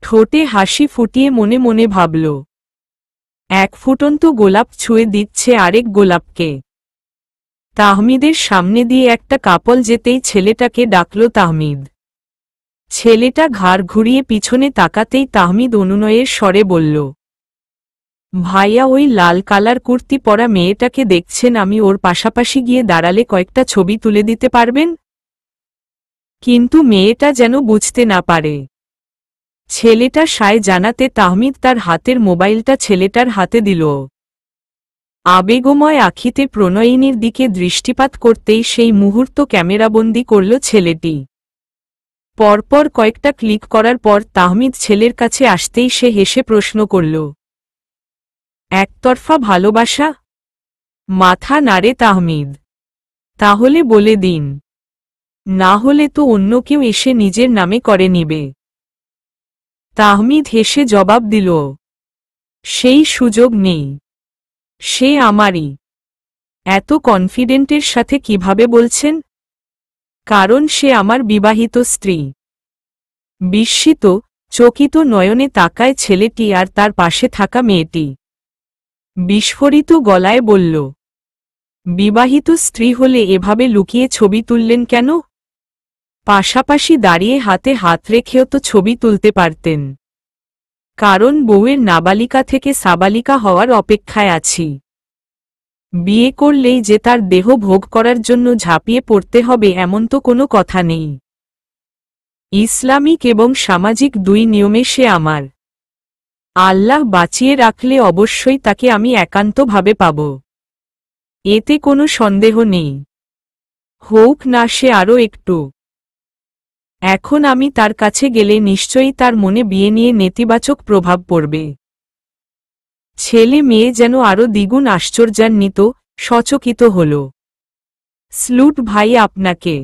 ঠোঁটে হাসি ফুটিয়ে মনে মনে ভাবল, এক ফুটন্ত গোলাপ ছুঁয়ে দিচ্ছে আরেক গোলাপকে। তাহমিদের সামনে দিয়ে একটা কাপল যেতেই ছেলেটাকে ডাকল তাহমিদ। ছেলেটা ঘাড় ঘুরিয়ে পিছনে তাকাতেই তাহমিদ অনুনয়ের স্বরে বলল, ভাইয়া, ওই লাল কালার কুর্তি পরা মেয়েটাকে দেখছেন? আমি ওর পাশাপাশি গিয়ে দাঁড়ালে কয়েকটা ছবি তুলে দিতে পারবেন? কিন্তু মেয়েটা যেন বুঝতে না পারে। ছেলেটা সায় জানাতে তাহমিদ তার হাতের মোবাইলটা ছেলেটার হাতে দিল। আবেগময় আখিতে প্রণয়িনীর দিকে দৃষ্টিপাত করতেই সেই মুহূর্ত ক্যামেরাবন্দি করল ছেলেটি। পরপর কয়েকটা ক্লিক করার পর তাহমিদ ছেলের কাছে আসতেই সে হেসে প্রশ্ন করল, একতরফা ভালোবাসা? মাথা নাড়ে তাহমিদ। তাহলে বলে দিন, না হলে তো অন্য কেউ এসে নিজের নামে করে নিবে। তাহমিদ হেসে জবাব দিল, সেই সুযোগ নেই, সে আমারই। এত কনফিডেন্টের সাথে কিভাবে বলছেন? কারণ সে আমার বিবাহিত স্ত্রী। বিস্মিত চকিত নয়নে তাকায় ছেলেটি আর তার পাশে থাকা মেয়েটি। বিস্ফোরিত গলায় বলল, বিবাহিত স্ত্রী হলে এভাবে লুকিয়ে ছবি তুললেন কেন? পাশাপাশি দাঁড়িয়ে হাতে হাত রেখেও তো ছবি তুলতে পারতেন। কারণ বউয়ের নাবালিকা থেকে সাবালিকা হওয়ার অপেক্ষায় আছি। বিয়ে করলেই যে তার দেহ ভোগ করার জন্য ঝাঁপিয়ে পড়তে হবে এমন তো কোনো কথা নেই। ইসলামিক এবং সামাজিক দুই নিয়মে সে আমার। আল্লাহ বাঁচিয়ে রাখলে অবশ্যই তাকে আমি একান্তভাবে পাব, এতে কোনো সন্দেহ নেই। হোক না সে আরও একটু। এখন আমি তার কাছে গেলে নিশ্চয়ই তার মনে বিয়ে নিয়ে নেতিবাচক প্রভাব পড়বে। ছেলে মেয়ে যেন আরও দ্বিগুণ আশ্চর্যান্বিত, সচকিত হল। স্লুট ভাই আপনাকে।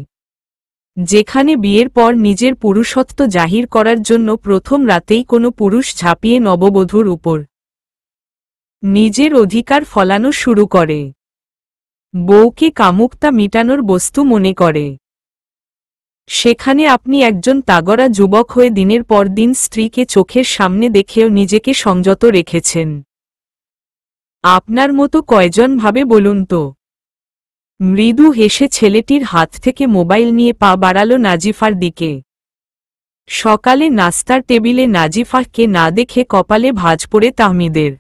যেখানে বিয়ের পর নিজের পুরুষত্ব জাহির করার জন্য প্রথম রাতেই কোনো পুরুষ ঝাঁপিয়ে নববধূর উপর নিজের অধিকার ফলানো শুরু করে, বউকে কামুকতা মিটানোর বস্তু মনে করে, সেখানে আপনি একজন তাগড়া যুবক হয়ে দিনের পর দিন স্ত্রীকে চোখের সামনে দেখেও নিজেকে সংযত রেখেছেন। আপনার মতো কয়জন ভাবে বলুন তো? মৃদু হেসে ছেলেটির হাত থেকে মোবাইল নিয়ে পা বাড়াল নাজিফার দিকে। সকালে নাস্তার টেবিলে নাজিফাকে না দেখে কপালে ভাঁজ পড়ে তাহমিদের।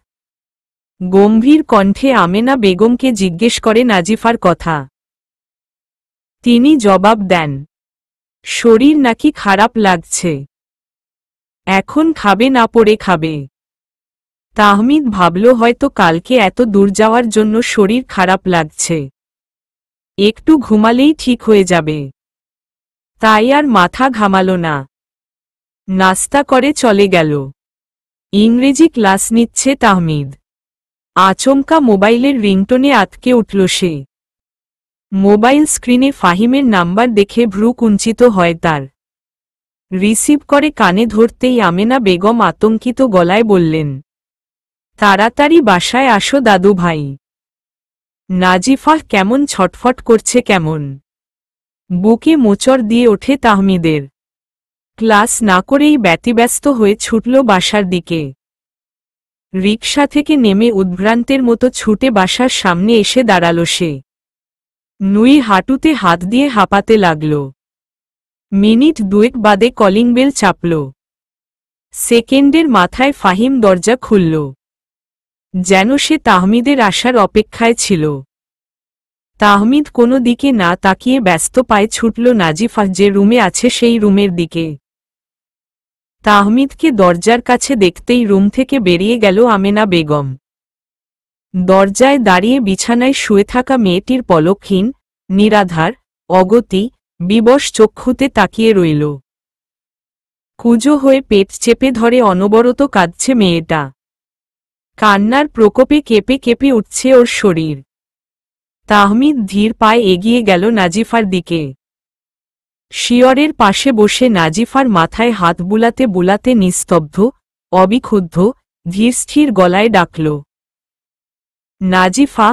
গম্ভীর কণ্ঠে আমেনা বেগমকে জিজ্ঞেস করে নাজিফার কথা। তিনি জবাব দেন, শরীর নাকি খারাপ লাগছে, এখন খাবে না পড়ে খাবে। তাহমিদ ভাবল হয়তো কালকে এত দূর যাওয়ার জন্য শরীর খারাপ লাগছে, একটু ঘুমালেই ঠিক হয়ে যাবে, তাই আর মাথা ঘামাল না। নাস্তা করে চলে গেল। ইংরেজি ক্লাস নিচ্ছে তাহমিদ। আচমকা মোবাইলের রিংটোনে আটকে উঠল সে। মোবাইল স্ক্রিনে ফাহিমের নাম্বার দেখে ভ্রু কুঞ্চিত হয় তার। রিসিভ করে কানে ধরতেই আমেনা বেগম আতঙ্কিত গলায় বললেন, তাড়াতাড়ি বাসায় আসো দাদু ভাই। নাজিফাহ কেমন ছটফট করছে কেমন। বুকে মোচড় দিয়ে ওঠে তাহমিদের। ক্লাস না করেই ব্যতিব্যস্ত হয়ে ছুটল বাসার দিকে। রিকশা থেকে নেমে উদ্ভ্রান্তের মতো ছুটে বাসার সামনে এসে দাঁড়াল সে। নুই হাঁটুতে হাত দিয়ে হাঁপাতে লাগল। মিনিট দুয়েক বাদে কলিং বেল চাপল। সেকেন্ডের মাথায় ফাহিম দরজা খুলল। যেন সে তাহমিদের আসার অপেক্ষায় ছিল। তাহমিদ কোনো দিকে না তাকিয়ে ব্যস্ত পায়ে ছুটল নাজিফা যে রুমে আছে সেই রুমের দিকে। তাহমিদকে দরজার কাছে দেখতেই রুম থেকে বেরিয়ে গেল আমেনা বেগম। দরজায় দাঁড়িয়ে বিছানায় শুয়ে থাকা মেয়েটির পলকহীন, নিরাধার, অগতি, বিবশ চক্ষুতে তাকিয়ে রইল। কুঁজো হয়ে পেট চেপে ধরে অনবরত কাঁদছে মেয়েটা। কান্নার প্রকোপে কেঁপে কেঁপে উঠছে ওর শরীর। তাহমিদ ধীর পায়ে এগিয়ে গেল নাজিফার দিকে। শিয়রের পাশে বসে নাজিফার মাথায় হাত বুলাতে বুলাতে নিস্তব্ধ, অবিক্ষুব্ধ, ধীরস্থির গলায় ডাকল, নাজিফা।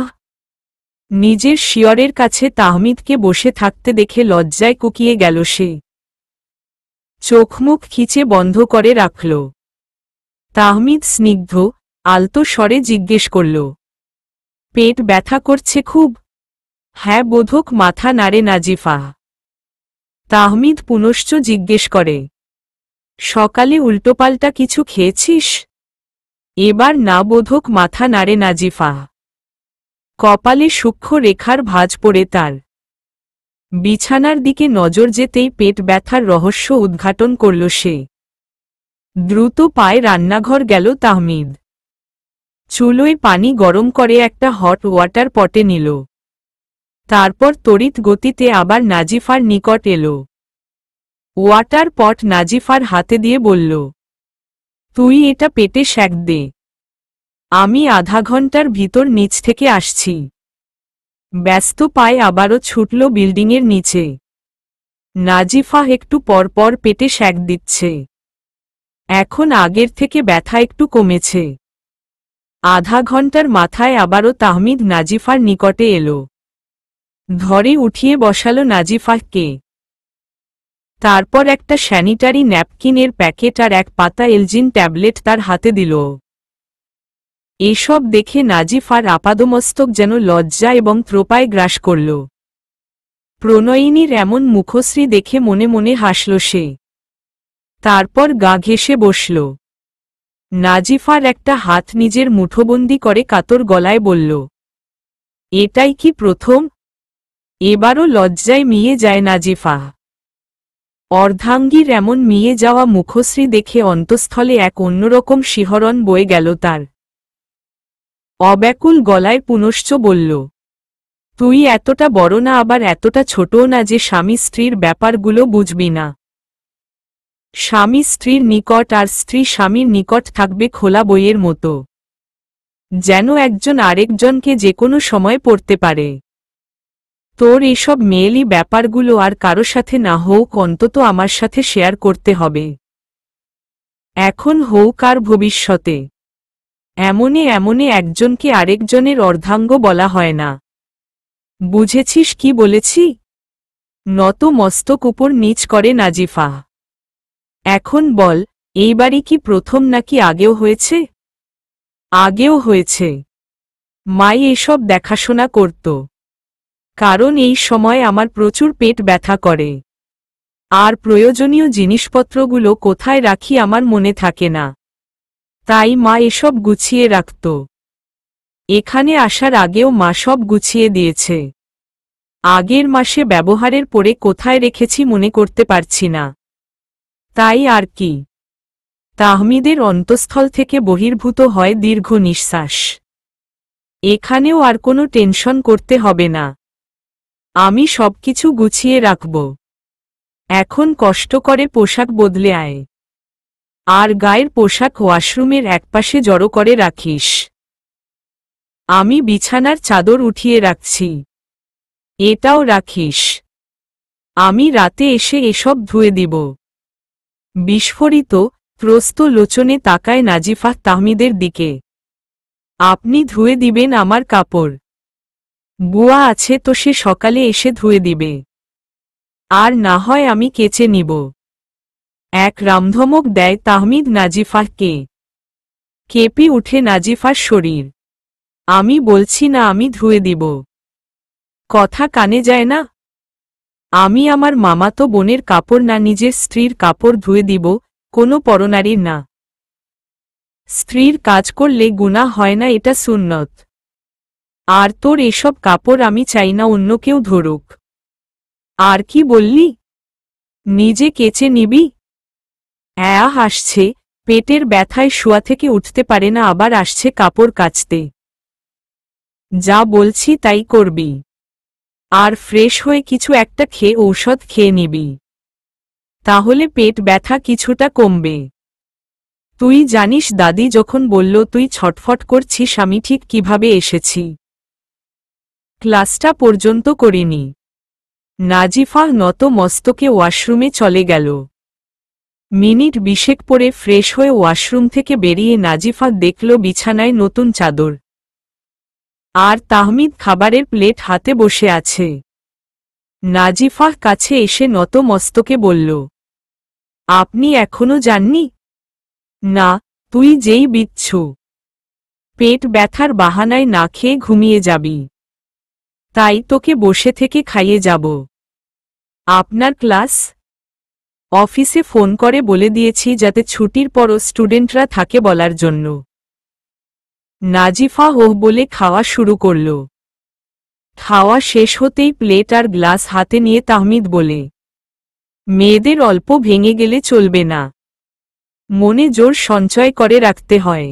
নিজের শিয়রের কাছে তাহমিদকে বসে থাকতে দেখে লজ্জায় কুকিয়ে গেল সে। চোখমুখ খিচে বন্ধ করে রাখল। তাহমিদ স্নিগ্ধ, আলতো স্বরে জিজ্ঞেস করল, পেট ব্যথা করছে খুব? হ্যাঁ বোধক মাথা নাড়ে নাজিফা। তাহমিদ পুনশ্চ জিজ্ঞেস করে, সকালে উল্টোপাল্টা কিছু খেয়েছিস? এবার না বোধক মাথা নাড়ে নাজিফা। কপালে সূক্ষ্ম রেখার ভাঁজ পড়ে তার। বিছানার দিকে নজর যেতেই পেট ব্যথার রহস্য উদ্ঘাটন করল সে। দ্রুত পায়ে রান্নাঘর গেল তাহমিদ। চুলোয় পানি গরম করে একটা হট ওয়াটার পটে নিল। তারপর তড়িৎ গতিতে আবার নাজিফার নিকট এলো। ওয়াটার পট নাজিফার হাতে দিয়ে বলল, তুই এটা পেটে সেঁক দে, আমি আধা ঘন্টার ভিতর নিচ থেকে আসছি। ব্যস্ত পায়ে আবারও ছুটল বিল্ডিংয়ের নিচে। নাজিফা একটু পরপর পেটে সেঁক দিচ্ছে। এখন আগের থেকে ব্যথা একটু কমেছে। আধা ঘন্টার মাথায় আবারও তাহমিদ নাজিফার নিকটে এলো। ধরে উঠিয়ে বসালো নাজিফাকে। তারপর একটা স্যানিটারি ন্যাপকিনের প্যাকেট আর এক পাতা এলজিন ট্যাবলেট তার হাতে দিল। এসব দেখে নাজিফার আপাদমস্তক যেন লজ্জা এবং ত্রোপায় গ্রাস করল। প্রণয়িনীর এমন মুখশ্রী দেখে মনে মনে হাসল সে। তারপর গা ঘেঁষে বসল। নাজিফার একটা হাত নিজের মুঠোবন্দি করে কাতর গলায় বলল, এটাই কি প্রথম? এবারও লজ্জায় মিয়ে যায় নাজিফা। অর্ধাঙ্গীর এমন মিয়ে যাওয়া মুখশ্রী দেখে অন্তঃস্থলে এক অন্যরকম শিহরণ বয়ে গেল তার। অব্যাকুল গলায় পুনশ্চ বলল, তুই এতটা বড় না আবার এতটা ছোটও না যে স্বামী স্ত্রীর ব্যাপারগুলো বুঝবি না। স্বামী স্ত্রীর নিকট আর স্ত্রী স্বামীর নিকট থাকবে খোলা বইয়ের মতো, যেন একজন আরেকজনকে যে কোনো সময় পড়তে পারে। তোর এসব মেয়েলি ব্যাপারগুলো আর কারো সাথে না হোক, অন্তত আমার সাথে শেয়ার করতে হবে। এখন হোক আর ভবিষ্যতে। এমনে এমনে একজনকে আরেকজনের অর্ধাঙ্গ বলা হয় না। বুঝেছিস কি বলেছি? নত মস্তক উপর নিচ করে নাজিফা। এখন বল, এইবারই কি প্রথম নাকি আগেও হয়েছে? আগেও হয়েছে। মাই এসব দেখাশোনা করত। কারণ এই সময় আমার প্রচুর পেট ব্যথা করে, আর প্রয়োজনীয় জিনিসপত্রগুলো কোথায় রাখি আমার মনে থাকে না। তাই মা এসব গুছিয়ে রাখত। এখানে আসার আগেও মা সব গুছিয়ে দিয়েছে। আগের মাসে ব্যবহারের পরে কোথায় রেখেছি মনে করতে পারছি না। তাই আর কি। তাহমিদের অন্তঃস্থল থেকে বহির্ভূত হয় দীর্ঘ নিঃশ্বাস। এখানেও আর কোনো টেনশন করতে হবে না। আমি সবকিছু গুছিয়ে রাখব। এখন কষ্ট করে পোশাক বদলে আয়, আর গায়ের পোশাক ওয়াশরুমের একপাশে জড়ো করে রাখিস। আমি বিছানার চাদর উঠিয়ে রাখছি, এটাও রাখিস। আমি রাতে এসে এসব ধুয়ে দিব। বিস্ফোরিত ত্রস্ত লোচনে তাকায় নাজিফা তাহমিদের দিকে। আপনি ধুয়ে দিবেন আমার কাপড়? বুয়া আছে তো, সে সকালে এসে ধুয়ে দিবে। আর না হয় আমি কেচে নিব। এক রামধমক দেয় তাহমিদ নাজিফাকে। কেঁপে উঠে নাজিফার শরীর। আমি বলছি না আমি ধুয়ে দিব। কথা কানে যায় না? আমি আমার মামাতো বোনের কাপড় না নিজের স্ত্রীর কাপড় ধুয়ে দিব, কোনো পরনারীর না। স্ত্রীর কাজ করলে গুনাহ হয় না, এটা সুন্নত। আর তোর এসব কাপড় আমি চাই না অন্য কেউ ধরুক। আর কি বললি? নিজে কেচে নিবি? আসছে, পেটের ব্যথায় শোয়া থেকে উঠতে পারে না, আবার আসছে কাপড় কাচতে। যা বলছি তাই করবি। আর ফ্রেশ হয়ে কিছু একটা খেয়ে ঔষধ খেয়ে নিবি, তাহলে পেট ব্যথা কিছুটা কমবে। তুই জানিস দাদি যখন বলল তুই ছটফট করছিস আমি ঠিক কিভাবে এসেছি? ক্লাসটা পর্যন্ত করিনি। নাজিফা নত মস্তকে ওয়াশরুমে চলে গেল। মিনিট 20 পরে ফ্রেশ হয়ে ওয়াশরুম থেকে বেরিয়ে নাজিফা দেখল বিছানায় নতুন চাদর, আর তাহমিদ খাবারের প্লেট হাতে বসে আছে। নাজিফা কাছে এসে নত মস্তকে বলল, আপনি এখনো যাননি? না, তুই যেই বিচ্ছু পেট ব্যথার বাহানায় না খেয়ে ঘুমিয়ে যাবি, তাই তোকে বসে থেকে খাইয়ে যাব। আপনার ক্লাস? অফিসে ফোন করে বলে দিয়েছি যাতে ছুটির পরও স্টুডেন্টরা থাকে বলার জন্য। নাজিফা ওহ বলে খাওয়া শুরু করল। খাওয়া শেষ হতেই প্লেট আর গ্লাস হাতে নিয়ে তাহমিদ বলে, মেয়েদের অল্প ভেঙে গেলে চলবে না, মনে জোর সঞ্চয় করে রাখতে হয়।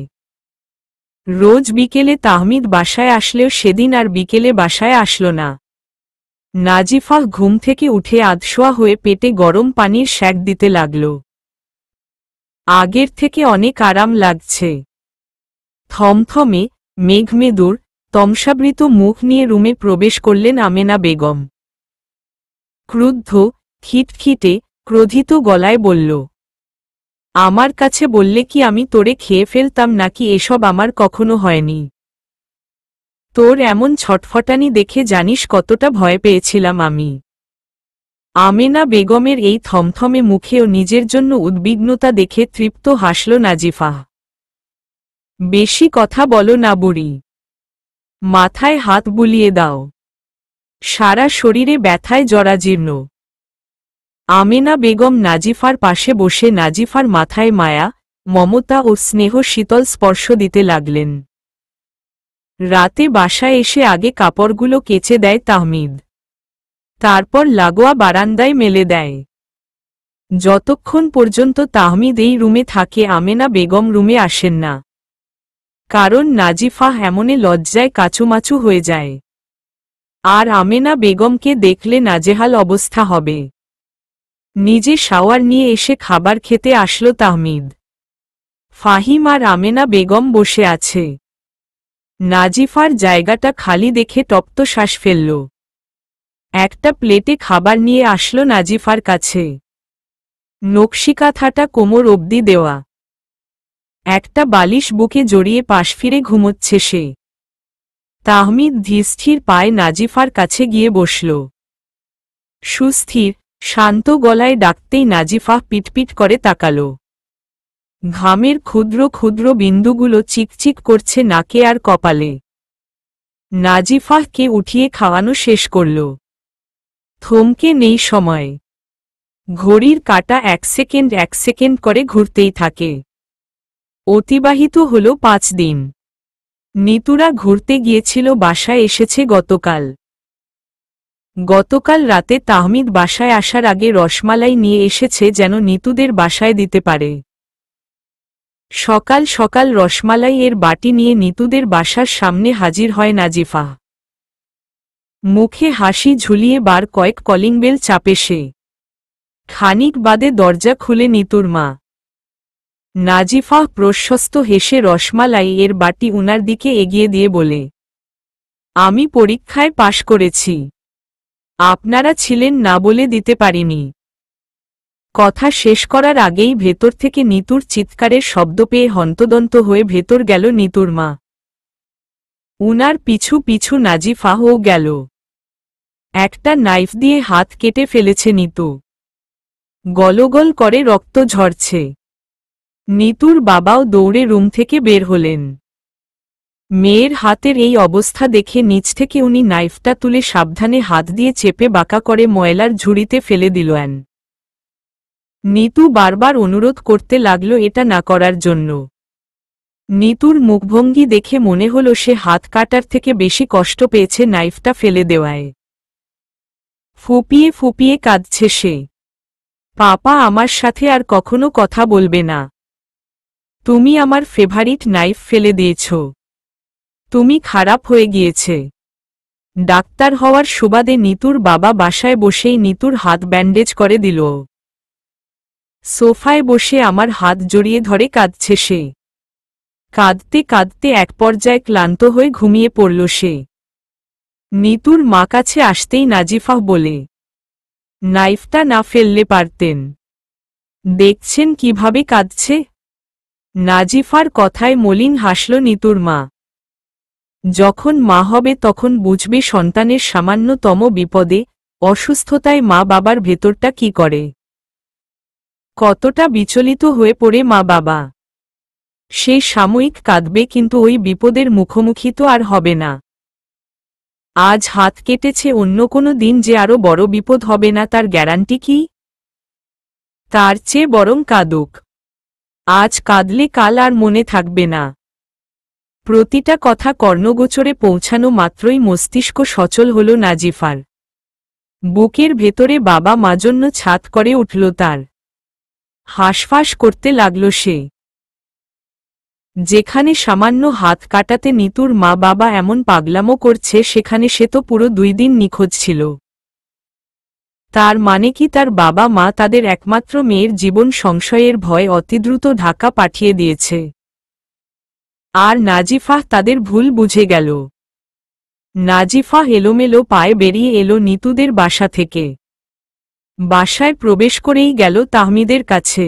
রোজ বিকেলে তাহমিদ বাসায় আসলেও সেদিন আর বিকেলে বাসায় আসলো না। নাজিফা ঘুম থেকে উঠে আধশোয়া হয়ে পেটে গরম পানির শ্যাক দিতে লাগল। আগের থেকে অনেক আরাম লাগছে। থমথমে মেঘমেদুর তমসাবৃত মুখ নিয়ে রুমে প্রবেশ করলেন আমেনা বেগম। ক্রুদ্ধ খিটখিটে ক্রোধিত গলায় বলল, আমার কাছে বললে কি আমি তোরে খেয়ে ফেলতাম নাকি? এসব আমার কখনো হয়নি। তোর এমন ছটফটানি দেখে জানিস কতটা ভয় পেয়েছিলাম আমি। আমেনা বেগমের এই থমথমে মুখেও নিজের জন্য উদ্বিগ্নতা দেখে তৃপ্ত হাসল নাজিফা। বেশি কথা বলো না বুড়ি, মাথায় হাত বুলিয়ে দাও। সারা শরীরে ব্যথায় জরাজীর্ণ। আমেনা বেগম নাজিফার পাশে বসে নাজিফার মাথায় মায়া, মমতা ও স্নেহ শীতল স্পর্শ দিতে লাগলেন। রাতে বাসায় এসে আগে কাপড়গুলো কেচে দেয় তাহমিদ, তারপর লাগোয়া বারান্দায় মেলে দেয়। যতক্ষণ পর্যন্ত তাহমিদ এই রুমে থাকে আমেনা বেগম রুমে আসেন না, কারণ নাজিফা এমনে লজ্জায় কাচুমাচু হয়ে যায়। আর আমেনা বেগমকে দেখলে নাজেহাল অবস্থা হবে। নিজে শাওয়ার নিয়ে এসে খাবার খেতে আসলো তাহমিদ। ফাহিম আর আমেনা বেগম বসে আছে। নাজিফার জায়গাটা খালি দেখে তপ্ত শ্বাস ফেলল। একটা প্লেটে খাবার নিয়ে আসলো নাজিফার কাছে। নকশিকাঁথাটা কোমর অবধি দেওয়া। একটা বালিশ বুকে জড়িয়ে পাশ ফিরে ঘুমোচ্ছে সে। তাহমিদ ধীরস্থির পায়ে নাজিফার কাছে গিয়ে বসল। সুস্থির শান্ত গলায় ডাকতেই নাজিফা পিটপিট করে তাকাল। ঘামের ক্ষুদ্র ক্ষুদ্র বিন্দুগুলো চিকচিক করছে নাকে আর কপালে। নাজিফাকে উঠিয়ে খাওয়ানো শেষ করল। থমকে নেই সময়। ঘড়ির কাঁটা এক সেকেন্ড করে ঘুরতেই থাকে। অতিবাহিত হল 5 দিন। নিতুরা ঘুরতে গিয়েছিল, বাসায় এসেছে গতকাল। গতকাল রাতে তাহমিদ বাসায় আসার আগে রসমালাই নিয়ে এসেছে যেন নিতুদের বাসায় দিতে পারে। সকাল সকাল রসমালাই এর বাটি নিয়ে নিতুদের বাসার সামনে হাজির হয় নাজিফা। মুখে হাসি ঝুলিয়ে বার কয়েক কলিং বেল চাপে সে। খানিক বাদে দরজা খুলে নিতুর মা। নাজিফা প্রশস্ত হেসে রসমালাই এর বাটি উনার দিকে এগিয়ে দিয়ে বলে, আমি পরীক্ষায় পাশ করেছি, আপনারা ছিলেন না বলে দিতে পারিনি। কথা শেষ করার আগেই ভেতর থেকে নিতুর চিৎকারের শব্দ পেয়ে হন্তদন্ত হয়ে ভেতর গেল নিতুর মা। উনার পিছু পিছু নাজিফাও গেল। একটা নাইফ দিয়ে হাত কেটে ফেলেছে নিতু। গলগল করে রক্ত ঝরছে। নিতুর বাবাও দৌড়ে রুম থেকে বের হলেন। মেয়ের হাতের এই অবস্থা দেখে নিচ থেকে উনি নাইফটা তুলে সাবধানে হাত দিয়ে চেপে বাঁকা করে ময়লার ঝুড়িতে ফেলে দিলেন। নিতু বারবার অনুরোধ করতে লাগল এটা না করার জন্য। নিতুর মুখভঙ্গি দেখে মনে হল সে হাত কাটার থেকে বেশি কষ্ট পেয়েছে নাইফটা ফেলে দেওয়ায়। ফুপিয়ে ফুপিয়ে কাঁদছে সে। পাপা আমার সাথে আর কখনো কথা বলবে না। তুমি আমার ফেভারিট নাইফ ফেলে দিয়েছ। তুমি খারাপ হয়ে গিয়েছে। ডাক্তার হওয়ার সুবাদে নিতুর বাবা বাসায় বসেই নিতুর হাত ব্যান্ডেজ করে দিল। সোফায় বসে আমার হাত জড়িয়ে ধরে কাঁদছে সে। কাঁদতে কাঁদতে এক পর্যায়ে ক্লান্ত হয়ে ঘুমিয়ে পড়ল সে। নিতুর মা কাছে আসতেই নাজিফা বলে, নাইফটা না ফেললে পারতেন। দেখছেন কিভাবে কাঁদছে। নাজিফার কথায় মলিন হাসল নিতুর মা। যখন মা হবে তখন বুঝবে সন্তানের সামান্যতম বিপদে, অসুস্থতায় মা বাবার ভেতরটা কি করে, কতটা বিচলিত হয়ে পড়ে মা বাবা। সে সাময়িক কাঁদবে, কিন্তু ওই বিপদের মুখোমুখি তো আর হবে না। আজ হাত কেটেছে, অন্য কোনো দিন যে আরো বড় বিপদ হবে না তার গ্যারান্টি কি? তার চেয়ে বরং কাঁদুক। আজ কাঁদলে কাল আর মনে থাকবে না। প্রতিটা কথা কর্ণগোচরে পৌঁছানো মাত্রই মস্তিষ্ক সচল হল নাজিফার। বুকের ভেতরে বাবা মা জন্য ছাদ করে উঠল তার। হাঁসফাঁস করতে লাগল সে। যেখানে সামান্য হাত কাটাতে নিতুর মা বাবা এমন পাগলামো করছে, সেখানে সে তো পুরো 2 দিন নিখোঁজ ছিল। তার মানে কি তার বাবা মা তাদের একমাত্র মেয়ের জীবন সংশয়ের ভয় অতিদ্রুত ঢাকা পাঠিয়ে দিয়েছে। আর নাজিফা তাদের ভুল বুঝে গেল। নাজিফা এলোমেলো পায়ে বেরিয়ে এলো নিতুদের বাসা থেকে। বাসায় প্রবেশ করেই গেল তাহমিদের কাছে।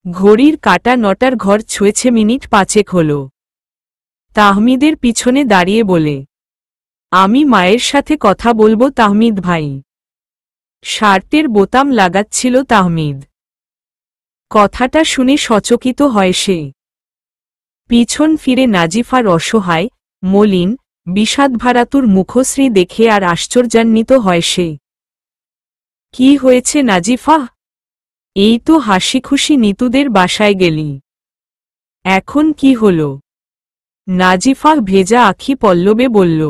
ঘড়ির কাঁটা 9টার ঘর ছুঁয়েছে, মিনিট 5 হল। তাহমিদের পিছনে দাঁড়িয়ে বলে, আমি মায়ের সাথে কথা বলবো তাহমিদ ভাই। শার্টের বোতাম লাগাচ্ছিল তাহমিদ। কথাটা শুনে সচকিত হয় সে। পিছন ফিরে নাজিফার অসহায়, মলিন, বিষাদভারাতুর মুখশ্রী দেখে আর আশ্চর্যান্বিত হয় সে। কি হয়েছে নাজিফা? এই তো হাসিখুশি নিতুদের বাসায় গেলি, এখন কি হল? নাজিফা ভেজা আখি পল্লবে বলল,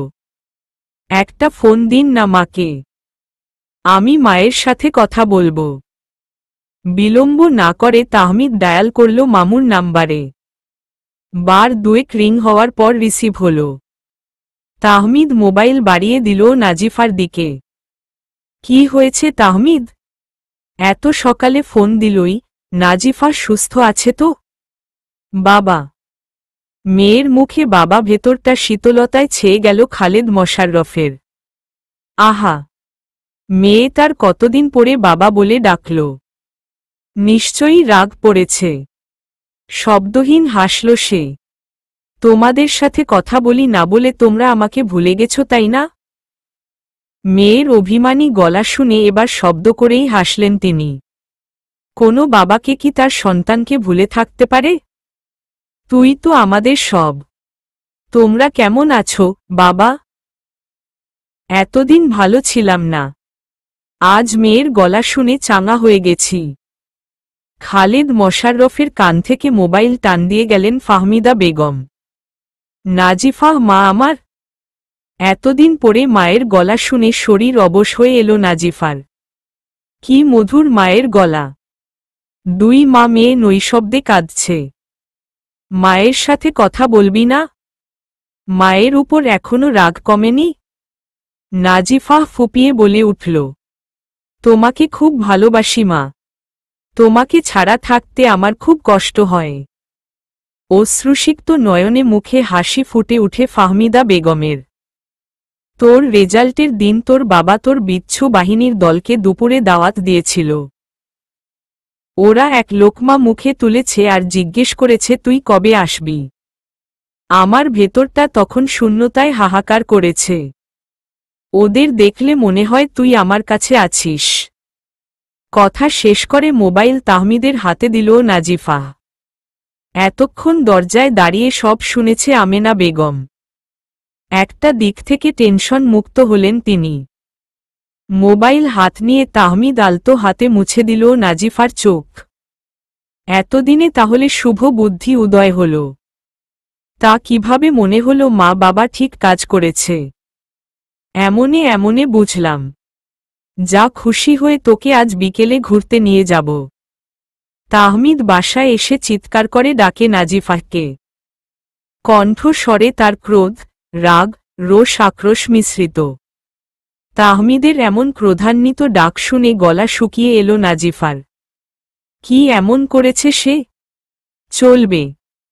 একটা ফোন দিন না মাকে, আমি মায়ের সাথে কথা বলবো। বিলম্ব না করে তাহমিদ ডায়াল করল মামুর নাম্বারে। বার দুয়েক রিং হওয়ার পর রিসিভ হল। তাহমিদ মোবাইল বাড়িয়ে দিল নাজিফার দিকে। কি হয়েছে তাহমিদ? এত সকালে ফোন দিলই, নাজিফা সুস্থ আছে তো? বাবা। মেয়ের মুখে বাবা ভেতরটা শীতলতায় ছেয়ে গেল খালেদ মোশাররফের। আহা, মেয়ে তার কতদিন পরে বাবা বলে ডাকল। নিশ্চয়ই রাগ পড়েছে। শব্দহীন হাসল সে। তোমাদের সাথে কথা বলি না বলে তোমরা আমাকে ভুলে গেছ তাই না? মেয়ের অভিমানী গলা শুনে এবার শব্দ করেই হাসলেন তিনি। কোনো বাবাকে কি তার সন্তানকে ভুলে থাকতে পারে? তুই তো আমাদের সব। তোমরা কেমন আছো বাবা? এতদিন ভালো ছিলাম না, আজ মেয়ের গলা শুনে চাঙা হয়ে গেছি। খালেদ মোশাররফের কান থেকে মোবাইল টান দিয়ে গেলেন ফাহমিদা বেগম। নাজিফা মা আমার। এতদিন পরে মায়ের গলা শুনে শরীর অবশ হয়ে এলো নাজিফার। কি মধুর মায়ের গলা। দুই মা মেয়ে নৈশব্দে কাঁদছে। মায়ের সাথে কথা বলবি না? মায়ের উপর এখনো রাগ কমেনি? নাজিফা ফুপিয়ে বলে উঠল, তোমাকে খুব ভালোবাসি মা। তোমাকে ছাড়া থাকতে আমার খুব কষ্ট হয়। অশ্রুসিক্ত নয়নে মুখে হাসি ফুটে উঠে ফাহমিদা বেগমের। তোর রেজাল্টের দিন তোর বাবা তোর বিচ্ছু বাহিনীর দলকে দুপুরে দাওয়াত দিয়েছিল। ওরা এক লোকমা মুখে তুলেছে আর জিজ্ঞেস করেছে তুই কবে আসবি। আমার ভেতরটা তখন শূন্যতায় হাহাকার করেছে। ওদের দেখলে মনে হয় তুই আমার কাছে আছিস। কথা শেষ করে মোবাইল তাহমিদের হাতে দিল নাজিফা। এতক্ষণ দরজায় দাঁড়িয়ে সব শুনেছে আমেনা বেগম। একটা দিক থেকে টেনশন মুক্ত হলেন তিনি। মোবাইল হাত নিয়ে তাহমিদ আলতো হাতে মুছে দিল নাজিফার চোখ। এতদিনে তাহলে শুভ বুদ্ধি উদয় হল। তা কিভাবে মনে হলো মা বাবা ঠিক কাজ করেছে? এমনে এমনে বুঝলাম। যা খুশি হয়ে তোকে আজ বিকেলে ঘুরতে নিয়ে যাব। তাহমিদ বাসায় এসে চিৎকার করে ডাকে নাজিফাকে। কণ্ঠস্বরে তার ক্রোধ, রাগ, রোষ আক্রোশ মিশ্রিত। তাহমিদের এমন ক্রোধান্বিত ডাক শুনে গলা শুকিয়ে এলো নাজিফার। কি এমন করেছে সে? চলবে।